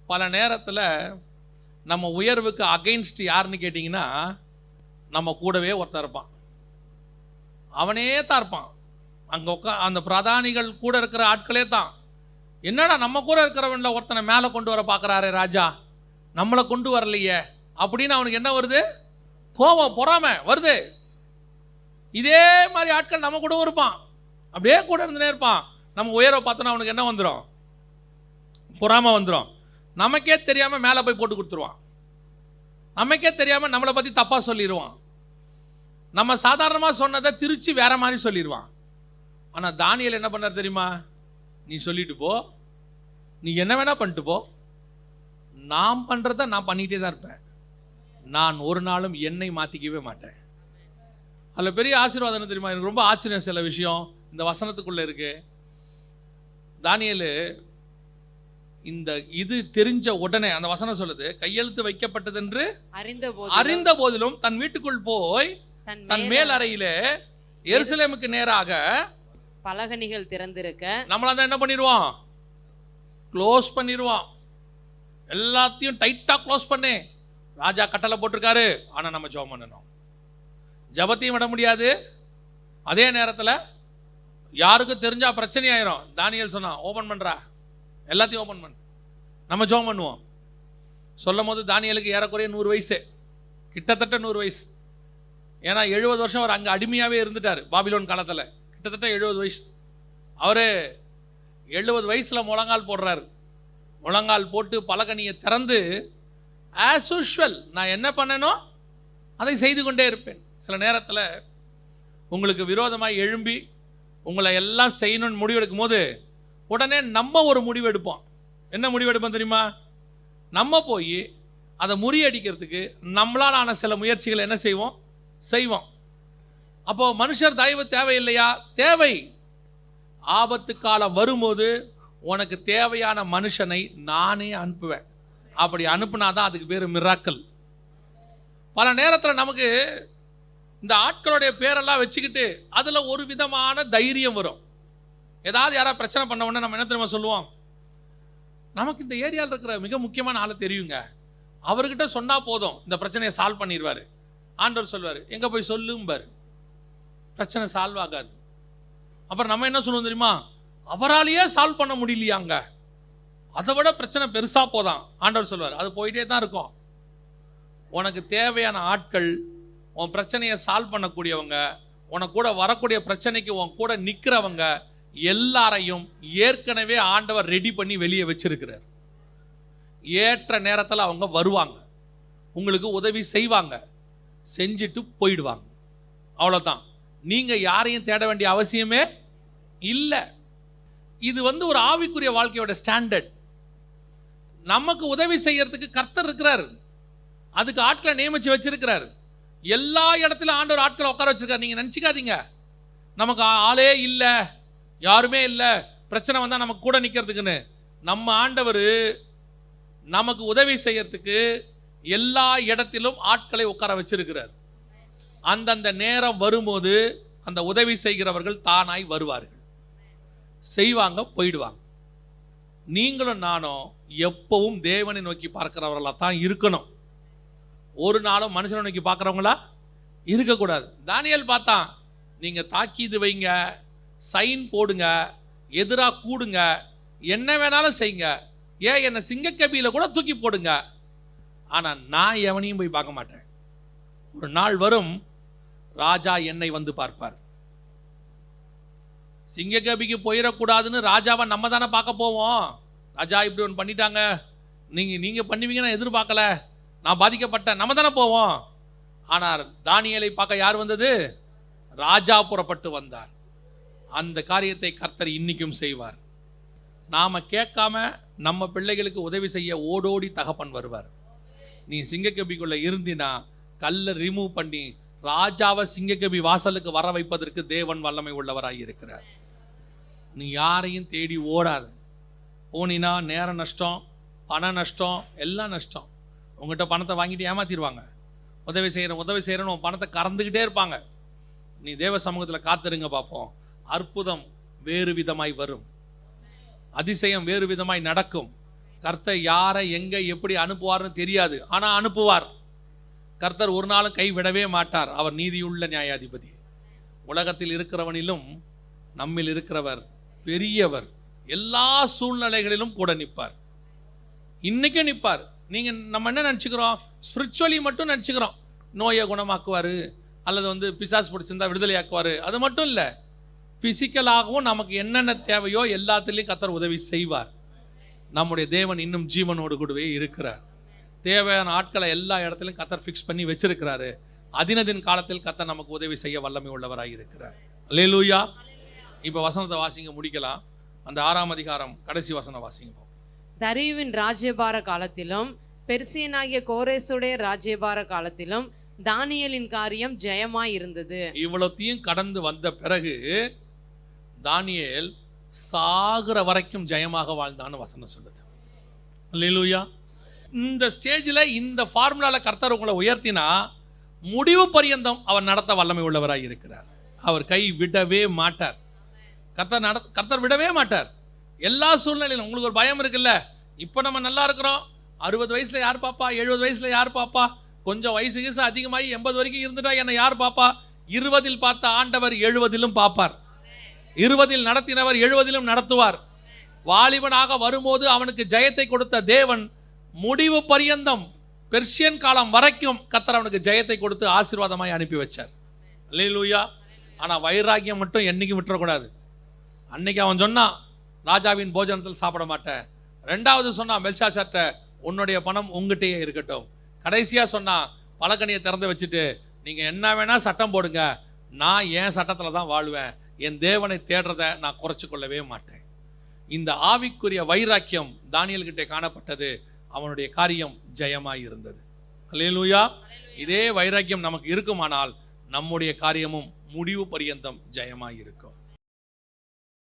பல நேரத்தில் நம்ம உயர்வுக்கு அகைன்ஸ்ட் யாருன்னு கேட்டிங்கன்னா, நம்ம கூடவே ஒருத்தர் இருப்பான், அவனே தான் இருப்பான். அங்கே அந்த பிரதானிகள் கூட இருக்கிற ஆட்களே தான். என்னடா நம்ம கூட இருக்கிறவன்ல ஒருத்தனை மேலே கொண்டு வர பார்க்குறாரு ராஜா, நம்மளை கொண்டு வரலையே அப்படின்னு அவனுக்கு என்ன வருது? கோபம், பொறாமை வருது. இதே மாதிரி ஆட்கள் நம்ம கூட இருப்பான், அப்படியே கூட இருந்துனே இருப்பான். நம்ம உயர்வை பார்த்தோன்னா அவனுக்கு என்ன வந்துடும்? பொறாமை வந்துடும். நமக்கே தெரியாமல் மேலே போய் போட்டு கொடுத்துருவான். நமக்கே தெரியாமல் நம்மளை பற்றி தப்பாக சொல்லிடுவான். நம்ம சாதாரணமாக சொன்னதை திருச்சி வேற மாதிரி சொல்லிடுவான். ஆனால் தானியேல் என்ன பண்ணார் தெரியுமா? நீ சொல்லிட்டு போ, நீ என்ன வேணா பண்ணிட்டு போ, நான் பண்ணுறத நான் பண்ணிகிட்டே தான் இருப்பேன், நான் ஒரு நாளும் என்னை மாற்றிக்கவே மாட்டேன். அதில் பெரிய ஆசீர்வாதம் என்ன தெரியுமா? எனக்கு ரொம்ப ஆச்சரியம் சில விஷயம் இந்த வசனத்துக்குள்ளே இருக்கு. தானியேல் இந்த இது தெரிஞ்ச உடனே அந்த வசனம் சொல்லுது, கையெழுத்து வைக்கப்பட்டது என்று அறிந்த போதிலும் தன் வீட்டுக்குள் போய் தன் மேல் அறையிலே எருசலேமுக்கு நேராக பலகணிகள் திறந்திருக்க நம்மள தான் என்ன பண்ணிடுவோம்? க்ளோஸ் பண்ணிடுவோம். எல்லாத்தையும் டைட்டா க்ளோஸ் பண்ணி ராஜா கட்டளை போட்டிருக்காரு. ஆனால் நம்ம ஜெபம் பண்ணணும். ஜெபத்தையும் விட முடியாது. அதே நேரத்தில் யாருக்கும் தெரிஞ்சா பிரச்சனை ஆயிரும். தானியேல் சொன்னான், ஓப்பன் பண்ணுறா, எல்லாத்தையும் ஓப்பன் பண்ணு, நம்ம ஜெபம் பண்ணுவோம். சொல்லும் போது தானியேலுக்கு ஏறக்குறைய 100 வயசு, கிட்டத்தட்ட 100 வயசு. ஏன்னா 70 வருஷம் அவர் அங்கே அடிமையாகவே இருந்துட்டார் பாபிலோன் காலத்தில். கிட்டத்தட்ட 70 வயசு. அவர் 70 வயசில் முழங்கால் போடுறாரு. முழங்கால் போட்டு பலகனியை திறந்து ஆஸ் யூஷுவல் நான் என்ன பண்ணனோ அதை செய்து கொண்டே இருப்பேன். சில நேரத்தில் உங்களுக்கு விரோதமாக எழும்பி உங்களை எல்லாம் செய்யணும்னு முடிவெடுக்கும் போது உடனே நம்ம ஒரு முடிவெடுப்போம். என்ன முடிவெடுப்போம் தெரியுமா? நம்ம போய் அதை முறியடிக்கிறதுக்கு நம்மளால் ஆன சில முயற்சிகளை என்ன செய்வோம். அப்போது மனுஷர் தயவு தேவையில்லையா? தேவை. ஆபத்து காலம் வரும்போது உனக்கு தேவையான மனுஷனை நானே அனுப்புவேன். அப்படி அனுப்புனாதான் அதுக்கு பேர் மிராக்கல். பல நேரத்தில் நமக்கு இந்த ஆட்களுடைய பேரெல்லாம் வச்சுக்கிட்டு அதில் ஒரு விதமான தைரியம் வரும். ஏதாவது யாராவது பிரச்சனை பண்ண உடனே நம்ம என்ன தெரியுமா சொல்லுவோம்? நமக்கு இந்த ஏரியாவில் இருக்கிற மிக முக்கியமான ஆளை தெரியுங்க, அவர்கிட்ட சொன்னால் போதும் இந்த பிரச்சனையை சால்வ் பண்ணிடுவார். ஆண்டவர் சொல்வார், எங்கே போய் சொல்லும்பார், பிரச்சனை சால்வ் ஆகாது. அப்புறம் நம்ம என்ன சொல்லுவோம் தெரியுமா? அவராலேயே சால்வ் பண்ண முடியலையாங்க, அதை விட பிரச்சனை பெருசாக போதான். ஆண்டவர் சொல்வார், அது போயிட்டே தான் இருக்கும். உனக்கு தேவையான ஆட்கள், உன் பிரச்சனையை சால்வ் பண்ணக்கூடியவங்க, உனக்கு கூட வரக்கூடிய பிரச்சனைக்கு உன் கூட நிற்கிறவங்க எல்லாரையும் ஏற்கனவே ஆண்டவர் ரெடி பண்ணி வெளியே வச்சிருக்கிறார். ஏற்ற நேரத்தில் அவங்க வருவாங்க, உங்களுக்கு உதவி செய்வாங்க, செஞ்சுட்டு போயிடுவாங்க. அவ்வளோதான். நீங்கள் யாரையும் தேட வேண்டிய அவசியமே இல்லை. இது ஒரு ஆவிக்குரிய வாழ்க்கையோட ஸ்டாண்டர்ட். நமக்கு உதவி செய்யறதுக்கு கர்த்தர் இருக்கிறார், அதுக்கு ஆட்களை நியமிச்சு வச்சிருக்கிறார். எல்லா இடத்துலையும் ஆண்டவர் ஆட்களை உட்கார வச்சிருக்காரு. நீங்கள் நினச்சிக்காதீங்க நமக்கு ஆளே இல்லை, யாருமே இல்லை, பிரச்சனை வந்தால் நமக்கு கூட நிற்கிறதுக்குன்னு. நம்ம ஆண்டவர் நமக்கு உதவி செய்யறதுக்கு எல்லா இடத்திலும் ஆட்களை உட்கார வச்சிருக்கிறார். அந்தந்த நேரம் வரும்போது அந்த உதவி செய்கிறவர்கள் தானாய் வருவார்கள், செய்வாங்க, போயிடுவாங்க. நீங்களும் நானும் எப்பவும் தேவனை நோக்கி பார்க்கிறவர்களாக தான் இருக்கணும். ஒரு நாளும் மனுஷனை நோக்கி பார்க்குறவங்களா இருக்கக்கூடாது. தானியேல் பார்த்தான், நீங்கள் தாக்கீது வைங்க, சைன் போடுங்க, எதிராக கூடுங்க, என்ன வேணாலும் செய்யுங்க, ஏன் என்னை சிங்கக்கபியில் கூட தூக்கி போடுங்க, ஆனால் நான் எவனையும் போய் பார்க்க மாட்டேன். ஒரு நாள் வரும், ராஜா என்னை வந்து பார்ப்பார். சிங்கக்கபிக்கு போயிடக்கூடாதுன்னு ராஜாவை நம்ம தானே பார்க்க போவோம். ராஜா இப்படி ஒன்று பண்ணிட்டாங்க, நீங்கள் பண்ணுவீங்க, நான் எதிர்பார்க்கல, நான் பாதிக்கப்பட்டேன், நம்ம தானே போவோம். ஆனால் தானியேலை பார்க்க யார் வந்தது? ராஜா புறப்பட்டு வந்தார். அந்த காரியத்தை கர்த்தர் இன்னைக்கும் செய்வார். நாம் கேட்காம நம்ம பிள்ளைகளுக்கு உதவி செய்ய ஓடோடி தகப்பன் வருவார். நீ சிங்கக்கபிக்குள்ளே இருந்தினா கல்லை ரிமூவ் பண்ணி ராஜாவை சிங்கக்கபி வாசலுக்கு வர வைப்பதற்கு தேவன் வல்லமை உள்ளவராக இருக்கிறார். நீ யாரையும் தேடி ஓடாது. போனினா நேர நஷ்டம், பண நஷ்டம், எல்லாம் நஷ்டம். உங்கள்கிட்ட பணத்தை வாங்கிட்டு ஏமாத்திடுவாங்க. உதவி செய்கிறேன்னு உன் பணத்தை கறந்துக்கிட்டே இருப்பாங்க. நீ தேவ சமூகத்தில் காத்திருங்க, பார்ப்போம். அற்புதம் வேறு விதமாய் வரும், அதிசயம் வேறு விதமாய் நடக்கும். கர்த்தர் யாரை எங்கே எப்படி அனுப்புவார்னு தெரியாது, ஆனால் அனுப்புவார். கர்த்தர் ஒரு நாளும் கைவிடவே மாட்டார். அவர் நீதியுள்ள நியாயாதிபதி. உலகத்தில் இருக்கிறவனிலும் நம்மில் இருக்கிறவர் பெரியவர். எல்லா சூழ்நிலைகளிலும் கூட நிற்பார். இன்னைக்கும் நிற்பார். நம்ம என்ன நினச்சிக்கிறோம்? ஸ்பிரிச்சுவலி மட்டும் நினச்சிக்கிறோம். நோயை குணமாக்குவார், அல்லது பிசாசு பிடிச்சிருந்தா விடுதலையாக்குவார். அது மட்டும் இல்லை, ஃபிசிக்கலாகவும் நமக்கு என்னென்ன தேவையோ எல்லாத்துலேயும் கர்த்தர் உதவி செய்வார். நம்முடைய தேவன் இன்னும் ஜீவனோடு கூடவே இருக்கிறார். தேவையான ஆட்களை எல்லா இடத்துலையும் கர்த்தர் ஃபிக்ஸ் பண்ணி வச்சிருக்கிறாரு. அதினதின் காலத்தில் கர்த்தர் நமக்கு உதவி செய்ய வல்லமை உள்ளவராக இருக்கிறார். அல்லேலூயா. இப்போ வசனத்தை வாசிங்க, முடிக்கலாம். அந்த 6ஆம் அதிகாரம் கடைசி வசனம் வாசிங்க. தரியுவின் ராஜ்யபார காலத்திலும் பெர்சியனாகிய கோரேசுடைய ராஜ்யபார காலத்திலும் தானியேலின் காரியம் ஜெயமாய் இருந்தது. இவ்வளத்தையும் கடந்து வந்த பிறகு தானியேல் சாகிற வரைக்கும் ஜெயமாக வாழ்ந்தான்னு வசனம் சொல்லுது. அல்லேலூயா. இந்த ஸ்டேஜில் இந்த ஃபார்முலாவில் கர்த்தர் உங்களை உயர்த்தினா முடிவு பரியந்தம் அவர் நடத்த வல்லமை உள்ளவராக இருக்கிறார். அவர் கை விடவே மாட்டார். கர்த்தர் விடவே மாட்டார். எல்லா சூழ்நிலையிலும் உங்களுக்கு ஒரு பயம் இருக்குல்ல, இப்போ நம்ம நல்லா இருக்கிறோம், 60 வயசில் யார் பாப்பா, 70 வயசில் யார் பாப்பா, கொஞ்சம் வயசு அதிகமாகி 80 வரைக்கும் இருந்துட்டா என்னை யார் பாப்பா? 20 பார்த்த ஆண்டவர் 70 பார்ப்பார். 20 நடத்தினவர் 70 நடத்துவார். வாலிபனாக வரும்போது அவனுக்கு ஜெயத்தை கொடுத்த தேவன் முடிவு பரியந்தம் பெர்சியன் காலம் வரைக்கும் கர்த்தர் அவனுக்கு ஜெயத்தை கொடுத்து ஆசீர்வாதமாய் அனுப்பி வச்சார். அல்லேலூயா. ஆனால் வைராக்கியம் மட்டும் என்னைக்கும் விட்டுறக்கூடாது. அன்னைக்கு அவன் சொன்னான், ராஜாவின் போஜனத்தில் சாப்பிட மாட்டேன். ரெண்டாவது சொன்னான் பெல்ஷாத்சார்ட்ட, உன்னுடைய பணம் உங்ககிட்டயே இருக்கட்டும். கடைசியாக சொன்னான், பலகனியை திறந்து வச்சுட்டு நீங்கள் என்ன வேணால் சட்டம் போடுங்க, நான் என் சட்டத்தில் தான் வாழ்வேன், என் தேவனை தேடுறதை நான் குறைச்சி கொள்ளவே மாட்டேன். இந்த ஆவிக்குரிய வைராக்கியம் தானியேல்கிட்ட காணப்பட்டது. அவனுடைய காரியம் ஜெயமாய் இருந்தது. அல்லேலூயா. இதே வைராக்கியம் நமக்கு இருக்குமானால் நம்முடைய காரியமும் முடிவு பரியந்தம் ஜெயமாய் இருக்கும்.